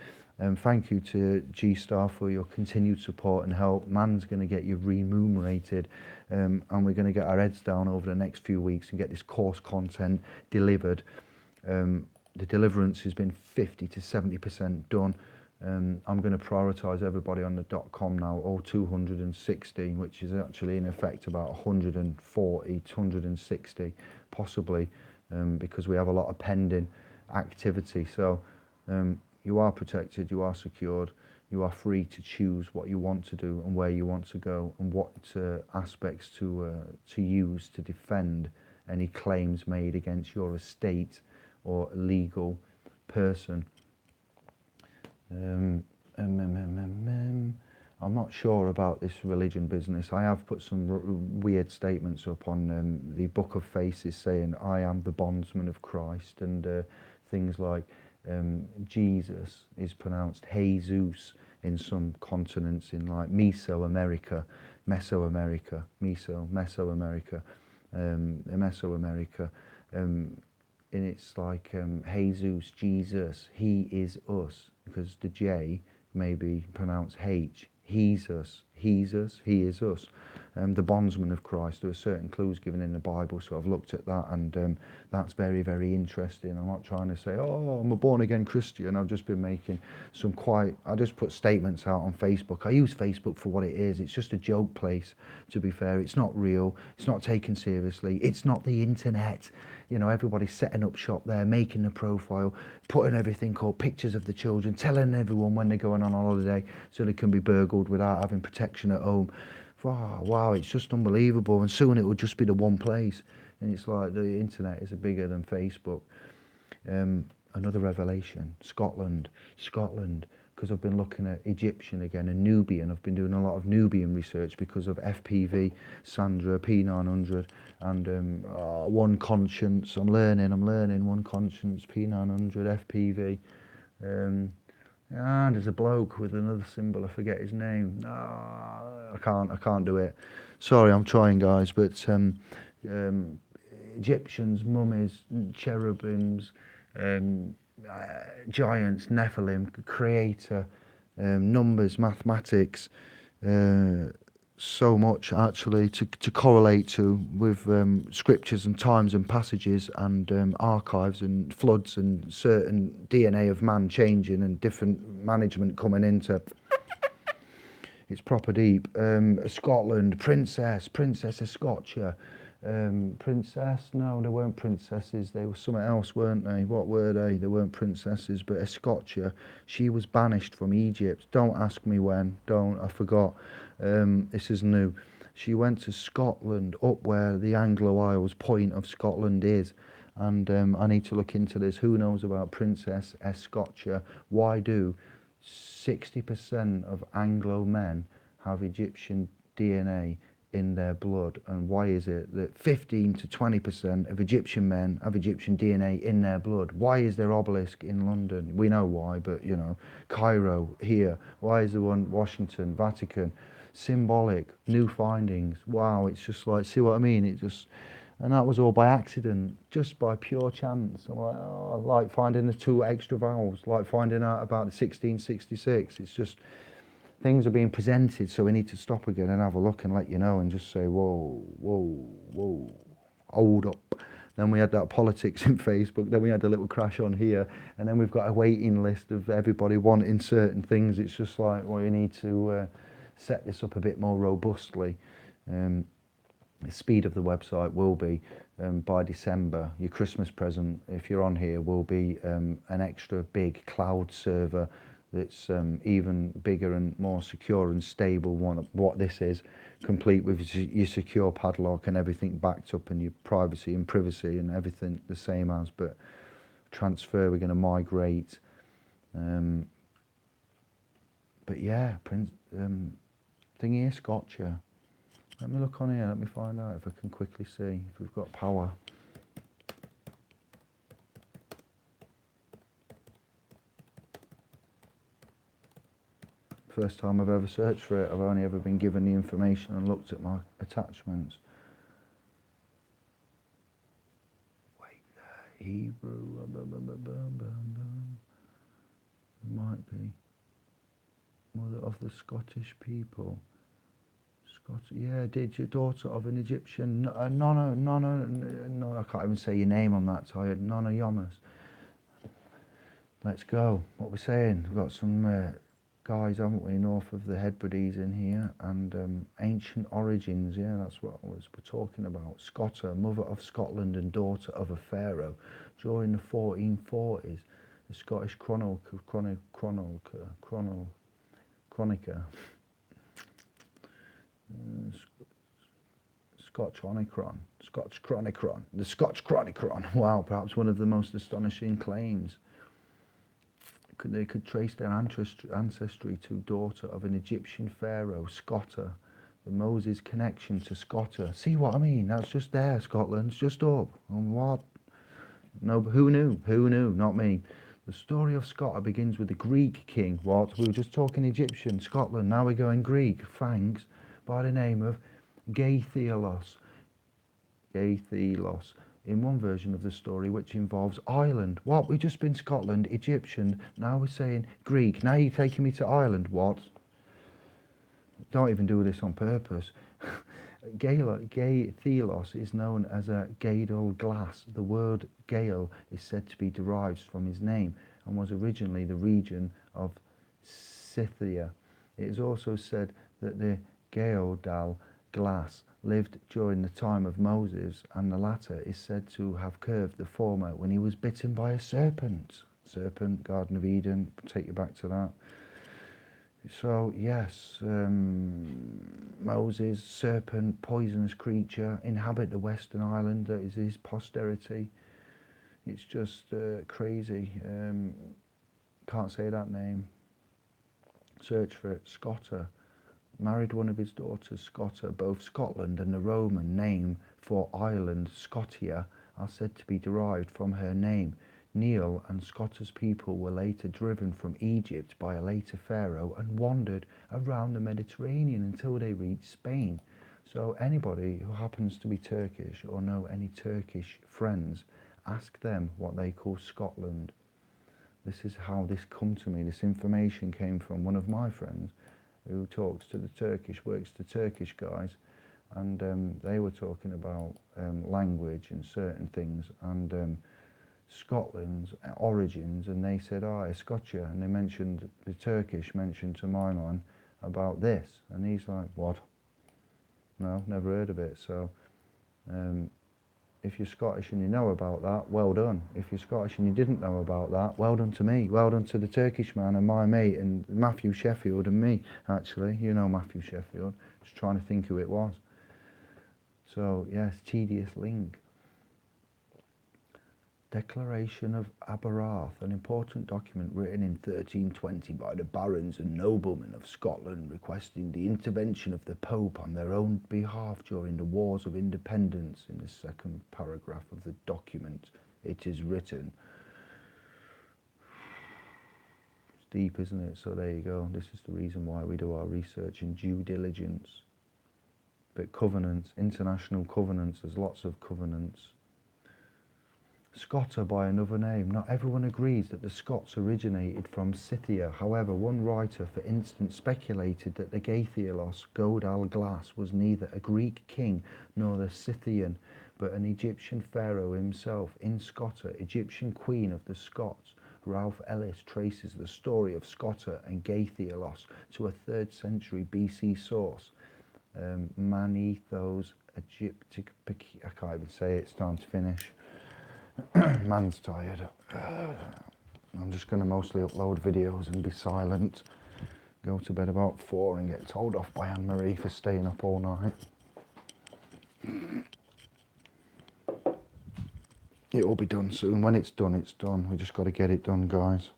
Thank you to G-Star for your continued support and help. Man's going to get you remunerated, and we're going to get our heads down over the next few weeks and get this course content delivered. The deliverance has been 50 to 70% done. I'm going to prioritise everybody on the .com now, all 260, which is actually in effect about 140 to 160, possibly, because we have a lot of pending activity. So you are protected, you are secured, you are free to choose what you want to do and where you want to go and what aspects to use to defend any claims made against your estate or legal person. I'm not sure about this religion business. I have put some weird statements up on the Book of Faces saying, I am the bondsman of Christ, and things like Jesus is pronounced Jesus in some continents, in like Mesoamerica, and it's like Jesus, Jesus, he is us, because the J may be pronounced H. He's us, he is us. The bondsman of Christ. There are certain clues given in the Bible, so I've looked at that, and that's very, very interesting. I'm not trying to say, oh, I'm a born-again Christian. I've just been making I just put statements out on Facebook. I use Facebook for what it is. It's just a joke place, to be fair. It's not real. It's not taken seriously. It's not the internet. You know, everybody's setting up shop there, making a profile, putting everything up, pictures of the children, telling everyone when they're going on holiday so they can be burgled without having protection at home. Wow, it's just unbelievable. And soon it will just be the one place. And it's like the internet is bigger than Facebook. Another revelation, Scotland, because I've been looking at Egyptian again and Nubian. I've been doing a lot of Nubian research because of FPV, Sandra, P900, and One Conscience. I'm learning One Conscience, P900, FPV. There's a bloke with another symbol. I forget his name. I can't do it. Sorry, I'm trying, guys. But Egyptians, mummies, cherubims, giants, Nephilim, creator, numbers, mathematics, so much actually to correlate to with scriptures and times and passages and archives and floods and certain DNA of man changing and different management coming into. It's proper deep. Scotland, princess of Scotia. Princess? No, they weren't princesses. They were something else, weren't they? What were they? They weren't princesses, but Scotia. She was banished from Egypt. Don't ask me when. I forgot. This is new. She went to Scotland, up where the Anglo Isles point of Scotland is. And I need to look into this. Who knows about Princess Scotia? Why do 60% of Anglo men have Egyptian DNA in their blood, and why is it that 15 to 20% of Egyptian men have Egyptian DNA in their blood? Why is there obelisk in London? We know why, but you know, Cairo here. Why is there one Washington, Vatican? Symbolic, new findings. Wow, it's just like, see what I mean? And that was all by accident, just by pure chance. I'm like, oh, like finding the 2 extra vowels, like finding out about the 1666. It's just, things are being presented, so we need to stop again and have a look and let you know and just say, whoa, hold up. Then we had that politics in Facebook, then we had a little crash on here, and then we've got a waiting list of everybody wanting certain things. It's just like, well, you need to set this up a bit more robustly. The speed of the website will be by December. Your Christmas present, if you're on here, will be an extra big cloud server that's even bigger and more secure and stable. What this is, complete with your secure padlock and everything backed up, and your privacy and privacy and everything the same as. But transfer, we're going to migrate. But yeah, thingy is Scotcha. Let me look on here, let me find out if I can quickly see if we've got power. First time I've ever searched for it. I've only ever been given the information and looked at my attachments. Wait there, Hebrew, might be. mother of the Scottish people. Yeah, did your daughter of an Egyptian, no, I can't even say your name, I'm that tired, Nona Yomas. Let's go. What we're saying, we've got some guys, haven't we, north of the Hebrides in here, and ancient origins, yeah, that's what we're talking about. Scotta, mother of Scotland and daughter of a pharaoh. During the 1440s, the Scottish chronica, the Scotch Chronicron. Wow, perhaps one of the most astonishing claims. They could trace their ancestry to daughter of an Egyptian pharaoh, Scotta. The Moses connection to Scotta. See what I mean? That's just there, Scotland's just up. And what? No, but who knew? Who knew? Not me. The story of Scotta begins with the Greek king. What? We were just talking Egyptian, Scotland. Now we're going Greek. Thanks. By the name of Gaythelos. Gaythelos. In one version of the story, which involves Ireland. What? We've just been Scotland, Egyptian. Now we're saying Greek. Now you're taking me to Ireland. What? Don't even do this on purpose. Gaythelos is known as a Gadol glass. The word Gael is said to be derived from his name and was originally the region of Scythia. It is also said that the Gaodal glass lived during the time of Moses, and the latter is said to have curved the former when he was bitten by a serpent. Serpent, Garden of Eden, take you back to that. So, yes, Moses, serpent, poisonous creature, inhabit the Western Island, that is his posterity. It's just crazy. Can't say that name. Search for it. Scotta. Married one of his daughters, Scotta. Both Scotland and the Roman name for Ireland, Scotia, are said to be derived from her name. Neil and Scotta's people were later driven from Egypt by a later pharaoh and wandered around the Mediterranean until they reached Spain. So anybody who happens to be Turkish or know any Turkish friends, ask them what they call Scotland. This is how this come to me. This information came from one of my friends who talks to the Turkish, works to Turkish guys, and they were talking about language and certain things, and Scotland's origins, and they said, I Scotia, and they mentioned, the Turkish mentioned to my man about this, and he's like, what? No, never heard of it. So if you're Scottish and you know about that, well done. If you're Scottish and you didn't know about that, well done to me. Well done to the Turkish man and my mate and Matthew Sheffield and me, actually. You know Matthew Sheffield. Just trying to think who it was. So, yes, tedious link. Declaration of Aberarth, an important document written in 1320 by the barons and noblemen of Scotland, requesting the intervention of the Pope on their own behalf during the Wars of Independence. In the second paragraph of the document, it is written. It's deep, isn't it? So there you go. This is the reason why we do our research and due diligence. But covenants, international covenants, there's lots of covenants. Scotta by another name. Not everyone agrees that the Scots originated from Scythia. However, one writer, for instance, speculated that the Gaythelos Godal glass was neither a Greek king nor the Scythian, but an Egyptian pharaoh himself. In Scotta, Egyptian queen of the Scots, Ralph Ellis traces the story of Scotta and Gaythelos to a 3rd century BC source. Manethos Egyptic. I can't even say it. It's time to finish. Man's tired. I'm just going to mostly upload videos and be silent. Go to bed about 4 and get told off by Anne-Marie for staying up all night. It will be done soon. When it's done, it's done. We just got to get it done, guys.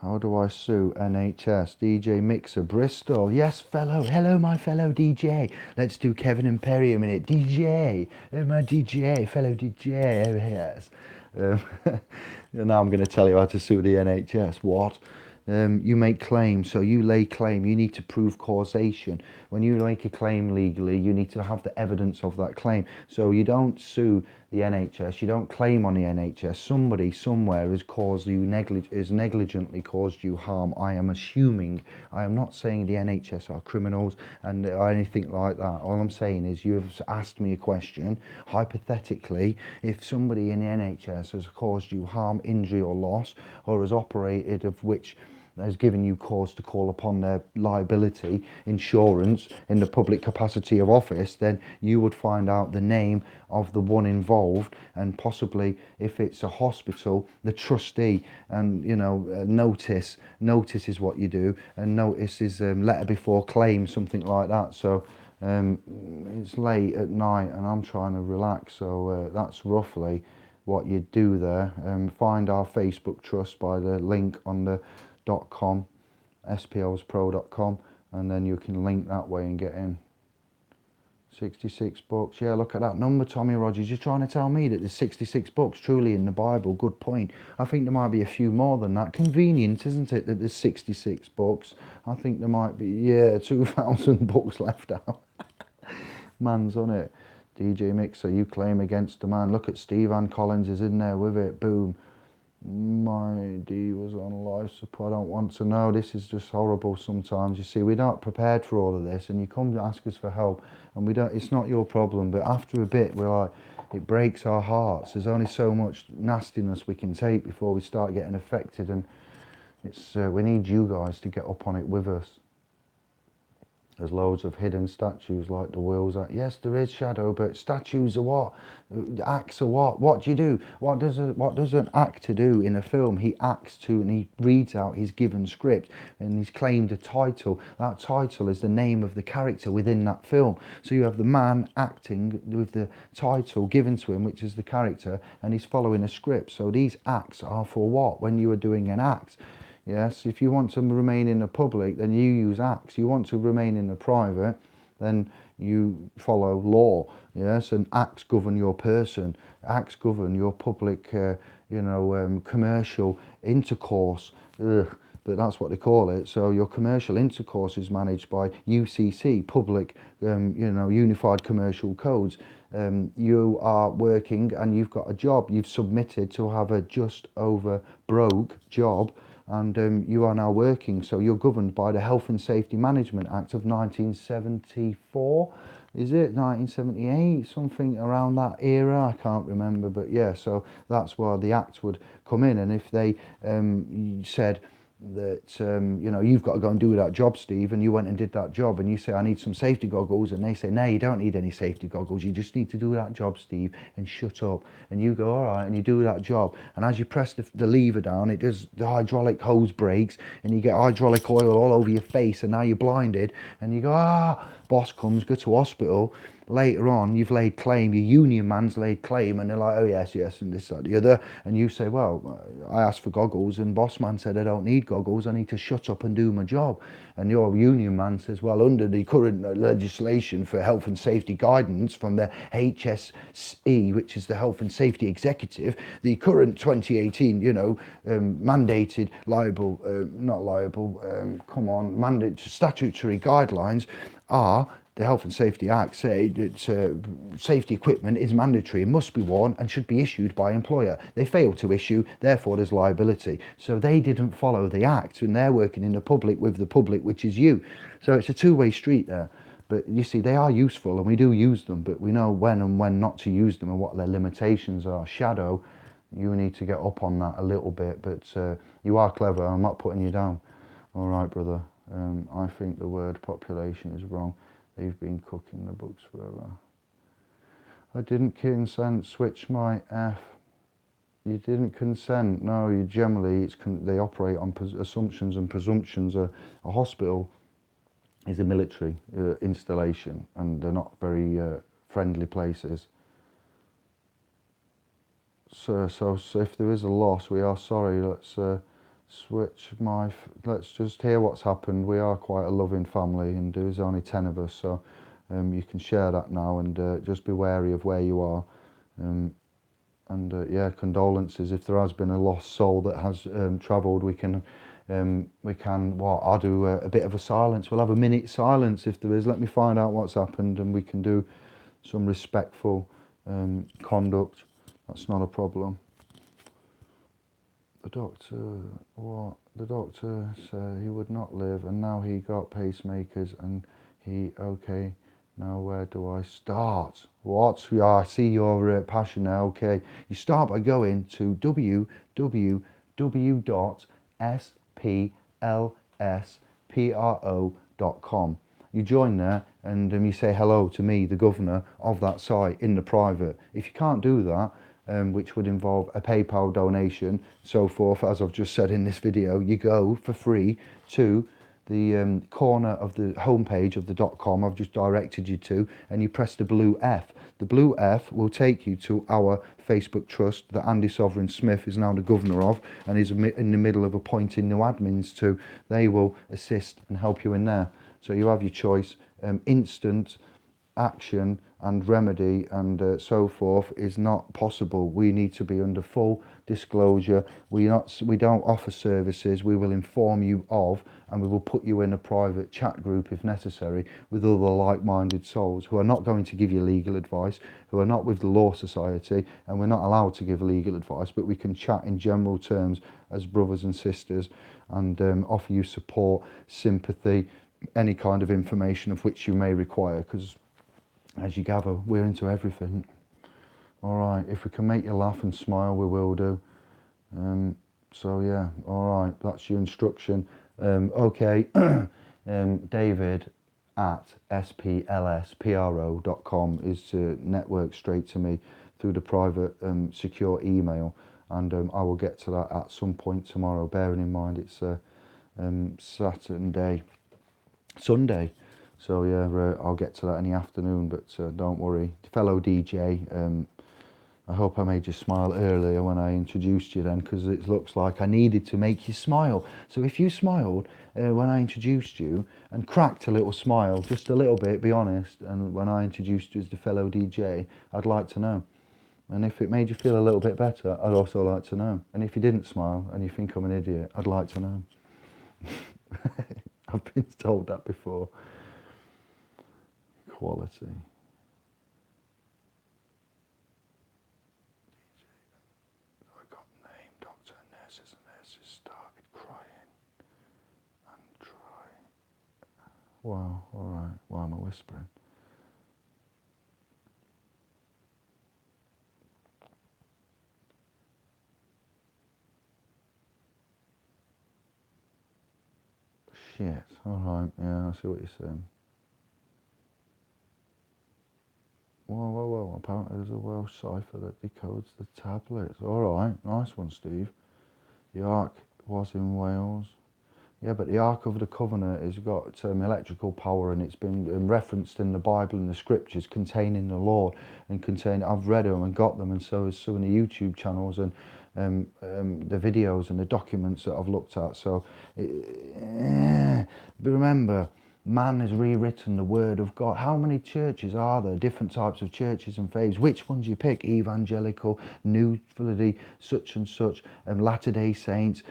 How do I sue NHS? DJ Mixer Bristol. Yes, fellow. Hello, my fellow DJ. Let's do Kevin and Perry a minute. DJ. My DJ. Fellow DJ. Oh, yes. Now I'm going to tell you how to sue the NHS. What? You make claims, so you lay claim. You need to prove causation. When you make a claim legally, you need to have the evidence of that claim. So you don't sue the NHS, you don't claim on the NHS. Somebody somewhere has caused you has negligently caused you harm. I am assuming. I am not saying the NHS are criminals and or anything like that. All I'm saying is you've asked me a question. Hypothetically, if somebody in the NHS has caused you harm, injury, or loss, or has operated of which has given you cause to call upon their liability insurance in the public capacity of office, then you would find out the name of the one involved, and possibly, if it's a hospital, the trustee. And notice is what you do, and notice is letter before claim, something like that. So um, it's late at night and I'm trying to relax, so that's roughly what you do there. Find our Facebook trust by the link on the .com, splspro.com, and then you can link that way and get in. 66 books. Yeah, look at that number, Tommy Rogers. You're trying to tell me that there's 66 books truly in the Bible. Good point. I think there might be a few more than that. Convenient, isn't it, that there's 66 books? I think there might be, 2,000 books left out. Man's on it. DJ Mixer, you claim against the man. Look at Steve Ann Collins is in there with it. Boom. My D was on life support. I don't want to know. This is just horrible sometimes. You see, we're not prepared for all of this, and you come to ask us for help, and we don't. It's not your problem. But after a bit, we're like, it breaks our hearts. There's only so much nastiness we can take before we start getting affected, and it's we need you guys to get up on it with us. There's loads of hidden statues like the wheels. Yes, there is, Shadow, but statues are what? Acts are what? What do you do? What does an actor do in a film? He acts to, and he reads out his given script, and he's claimed a title. That title is the name of the character within that film. So you have the man acting with the title given to him, which is the character, and he's following a script. So these acts are for what? When you are doing an act. Yes, if you want to remain in the public, then you use acts. You want to remain in the private, then you follow law. Yes, and acts govern your person. Acts govern your public, commercial intercourse. Ugh, but that's what they call it. So your commercial intercourse is managed by UCC, Public, Unified Commercial Codes. You are working and you've got a job. You've submitted to have a just over broke job, and you are now working, so you're governed by the Health and Safety Management Act of 1974. Is it 1978? Something around that era, I can't remember, but yeah, so that's where the act would come in. And if they said that you've got to go and do that job, Steve, and you went and did that job, and you say, I need some safety goggles, and they say, no, you don't need any safety goggles, you just need to do that job, Steve, and shut up. And you go, all right, and you do that job, and as you press the lever down, it does, the hydraulic hose breaks, and you get hydraulic oil all over your face, and now you're blinded, and you go, boss comes, go to hospital. Later on, you've laid claim, your union man's laid claim, and they're like, oh yes, and this, that, the other. And you say, well, I asked for goggles, and boss man said I don't need goggles, I need to shut up and do my job. And your union man says, well, under the current legislation for health and safety guidance from the HSE, which is the Health and Safety Executive, the current 2018, mandated mandated statutory guidelines are, the Health and Safety Act say that safety equipment is mandatory and must be worn and should be issued by employer. They failed to issue, therefore there's liability. So they didn't follow the act, and they're working in the public with the public, which is you. So it's a two-way street there. But you see, they are useful and we do use them, but we know when and when not to use them and what their limitations are. Shadow, you need to get up on that a little bit, but you are clever, I'm not putting you down. All right, brother. I think the word population is wrong. They've been cooking the books forever. I didn't consent, switch my F. You didn't consent. No, you generally, they operate on assumptions and presumptions. A hospital is a military installation, and they're not very friendly places. So if there is a loss, we are sorry. Let's let's just hear what's happened. We are quite a loving family, and there's only 10 of us, so you can share that now, and just be wary of where you are. Yeah, condolences if there has been a lost soul that has travelled. We can We can, what, I'll do a bit of a silence. We'll have a minute silence if there is. Let me find out what's happened and we can do some respectful conduct. That's not a problem. The doctor, what? The doctor said he would not live, and now he got pacemakers, and he, okay, now where do I start? What? Yeah, I see your passion now, okay. You start by going to www.splspro.com. You join there and you say hello to me, the governor of that site, in the private. If you can't do that, which would involve a PayPal donation, so forth, as I've just said in this video, you go for free to the corner of the homepage of the .com I've just directed you to, and you press the blue F. The blue F will take you to our Facebook trust that Andy Sovereign Smith is now the governor of, and is in the middle of appointing new admins to. They will assist and help you in there. So you have your choice. Instant action and remedy and so forth is not possible. We need to be under full disclosure. We don't offer services. We will inform you of, and we will put you in a private chat group if necessary with other like-minded souls who are not going to give you legal advice, who are not with the Law Society, and we're not allowed to give legal advice, but we can chat in general terms as brothers and sisters and offer you support, sympathy, any kind of information of which you may require, because as you gather, we're into everything. All right, if we can make you laugh and smile, we will do. So yeah, all right, that's your instruction. Okay, David at splspro.com is to network straight to me through the private secure email, and I will get to that at some point tomorrow, bearing in mind it's Sunday. So yeah, I'll get to that in the afternoon, but don't worry. Fellow DJ, I hope I made you smile earlier when I introduced you then, because it looks like I needed to make you smile. So if you smiled when I introduced you and cracked a little smile, just a little bit, be honest, and when I introduced you as the fellow DJ, I'd like to know. And if it made you feel a little bit better, I'd also like to know. And if you didn't smile and you think I'm an idiot, I'd like to know. I've been told that before. Quality. I got named doctor and nurses started crying and trying. Wow, alright, why am I whispering? Shit, alright, yeah, I see what you're saying. Whoa, apparently there's a Welsh cipher that decodes the tablets. Alright, nice one, Steve. The Ark was in Wales. Yeah, but the Ark of the Covenant has got electrical power, and it's been referenced in the Bible and the scriptures containing the Lord and containing. I've read them and got them, and so has some of the YouTube channels and the videos and the documents that I've looked at. So, but remember, man has rewritten the Word of God. How many churches are there? Different types of churches and faiths. Which ones you pick? Evangelical, New Bloody, such and such, Latter-day Saints,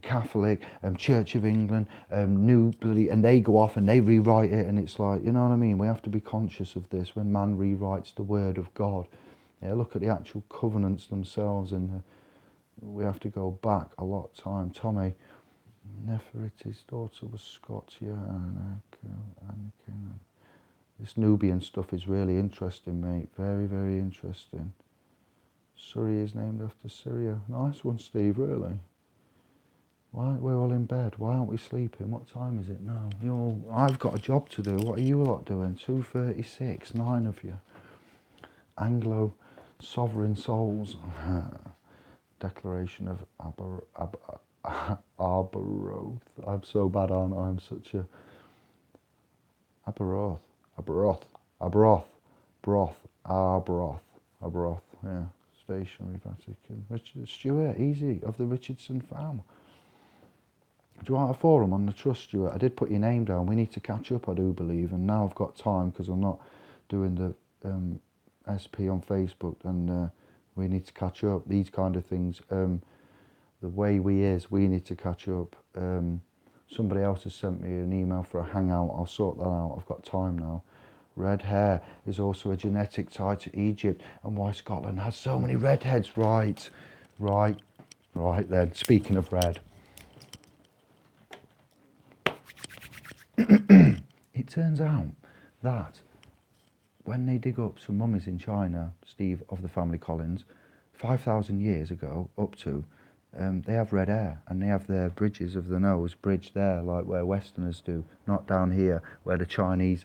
Catholic, Church of England, New Bloody, and they go off and they rewrite it, and it's like, you know what I mean? We have to be conscious of this when man rewrites the Word of God. Yeah, look at the actual covenants themselves, and we have to go back a lot of time. Tommy, Nefertiti's daughter was Scots, yeah, and this Nubian stuff is really interesting, mate. Very, very interesting. Surrey is named after Syria. Nice one, Steve, really. Why aren't we all in bed? Why aren't we sleeping? What time is it now? I've got a job to do. What are you lot doing? 2:36, 9 of you. Anglo sovereign souls. Declaration of Arboroth. I'm so bad, aren't I? I'm such a... Arboroth, yeah. Stationary Vatican. Richard Stewart, easy, of the Richardson farm. Do you want a forum on the trust, Stuart? I did put your name down. We need to catch up, I do believe, and now I've got time because I'm not doing the SP on Facebook, and we need to catch up. These kind of things. the way we need to catch up. Somebody else has sent me an email for a hangout. I'll sort that out. I've got time now. Red hair is also a genetic tie to Egypt, and why Scotland has so many redheads. Right then. Speaking of red, it turns out that when they dig up some mummies in China, Steve of the family Collins, 5,000 years ago up to, they have red hair, and they have their bridges of the nose bridged there, like where Westerners do, not down here where the Chinese,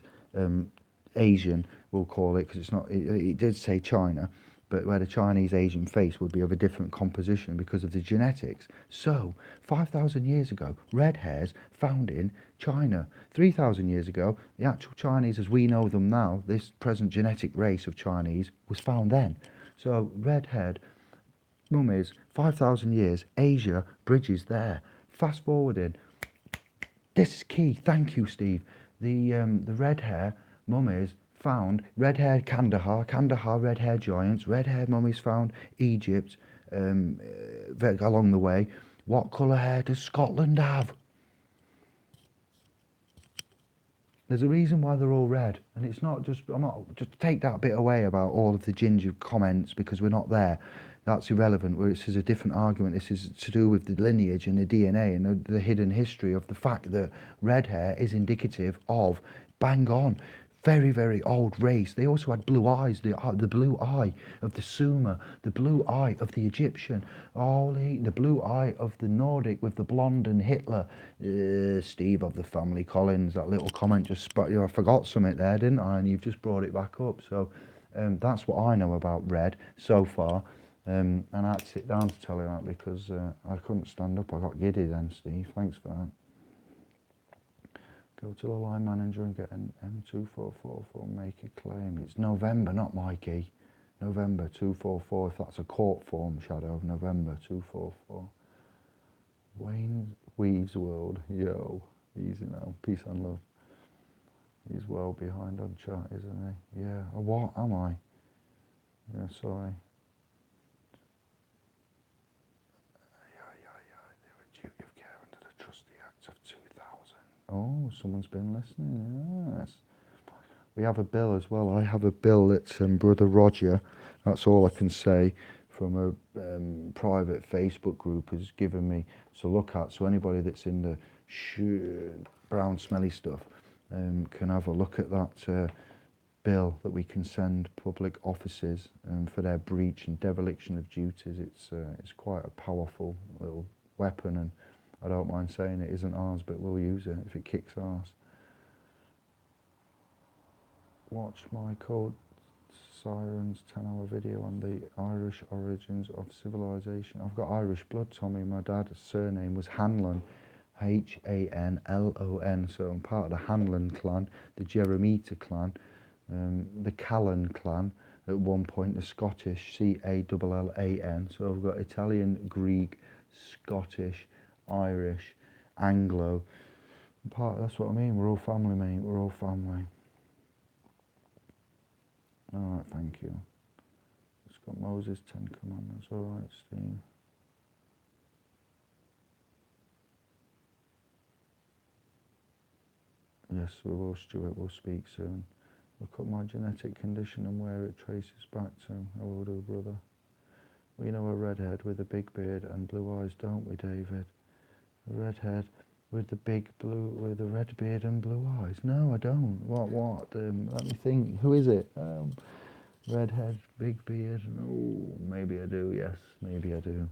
Asian, we'll call it, because it's not. It did say China, but where the Chinese Asian face would be of a different composition because of the genetics. So, 5,000 years ago, red hairs found in China. 3,000 years ago, the actual Chinese as we know them now, this present genetic race of Chinese, was found then. So, red-haired mummies, 5,000 years, Asia, bridges there. Fast forwarding, this is key. Thank you, Steve. The red hair mummies found red haired Kandahar red hair giants, red haired mummies found Egypt along the way. What colour hair does Scotland have? There's a reason why they're all red, and it's not just. I'm not just take that bit away about all of the ginger comments because we're not there. That's irrelevant. Where this is a different argument. This is to do with the lineage and the DNA and the hidden history of the fact that red hair is indicative of bang on. Very, very old race. They also had blue eyes, the blue eye of the Sumer, the blue eye of the Egyptian, the blue eye of the Nordic with the blonde and Hitler. Steve of the family Collins, that little comment just I forgot something there, didn't I? And you've just brought it back up. So that's what I know about red so far. And I had to sit down to tell you that because I couldn't stand up. I got giddy then, Steve. Thanks for that. Go to the line manager and get an M2444, make a claim. It's November, not Mikey. November 244, if that's a court form, Shadow. November 244. Wayne Weaves World, yo. Easy now, peace and love. He's well behind on chat, isn't he? Yeah, what am I? Yeah, sorry. Duty of care under the Trustee Act of 2000. Oh, someone's been listening, yes. We have a bill as well. I have a bill that Brother Roger, that's all I can say, from a private Facebook group has given me to look at. So anybody that's in the brown smelly stuff can have a look at that bill that we can send public offices for their breach and dereliction of duties. It's quite a powerful little weapon, and I don't mind saying it isn't ours, but we'll use it if it kicks ass. Watch my Code Sirens 10-hour video on the Irish origins of civilization. I've got Irish blood, Tommy. My dad's surname was Hanlon, Hanlon. So I'm part of the Hanlon clan, the Jeremita clan, the Callan clan. At one point, the Scottish, Callan. So I've got Italian, Greek, Scottish, Irish, Anglo. That's what I mean. We're all family, mate. We're all family. All right, thank you. It's got Moses' 10 Commandments. All right, Steve. Yes, we will, Stuart. We'll speak soon. Look up my genetic condition and where it traces back to. I will do, brother. We know a redhead with a big beard and blue eyes, don't we, David? A redhead with the red beard and blue eyes. No, I don't. What? Let me think. Who is it? Redhead, big beard. Oh, maybe I do. Yes, maybe I do.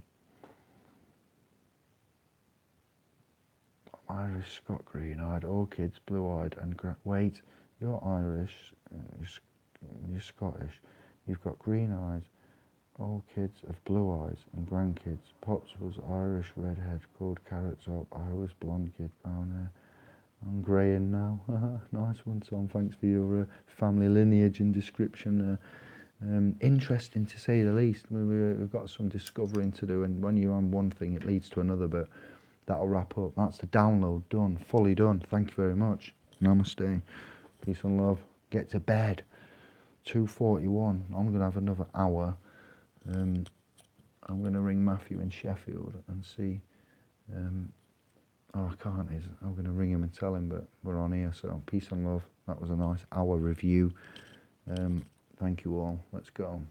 Irish, Scot, green-eyed, all kids, blue-eyed, and wait. You're Irish. You're Scottish. You've got green eyes. All kids have blue eyes and grandkids. Pops was Irish redhead, called Carrot Top. I was blonde kid down there. I'm greying now. Nice one, Tom. Thanks for your family lineage and description. Interesting to say the least. We've got some discovering to do, and when you're on one thing, it leads to another. But that'll wrap up. That's the download done, fully done. Thank you very much. Namaste. Peace and love. Get to bed. 2:41. I'm gonna have another hour. I'm going to ring Matthew in Sheffield and see. Oh, I can't. I'm going to ring him and tell him, but we're on here. So peace and love. That was a nice hour review. Thank you all. Let's go.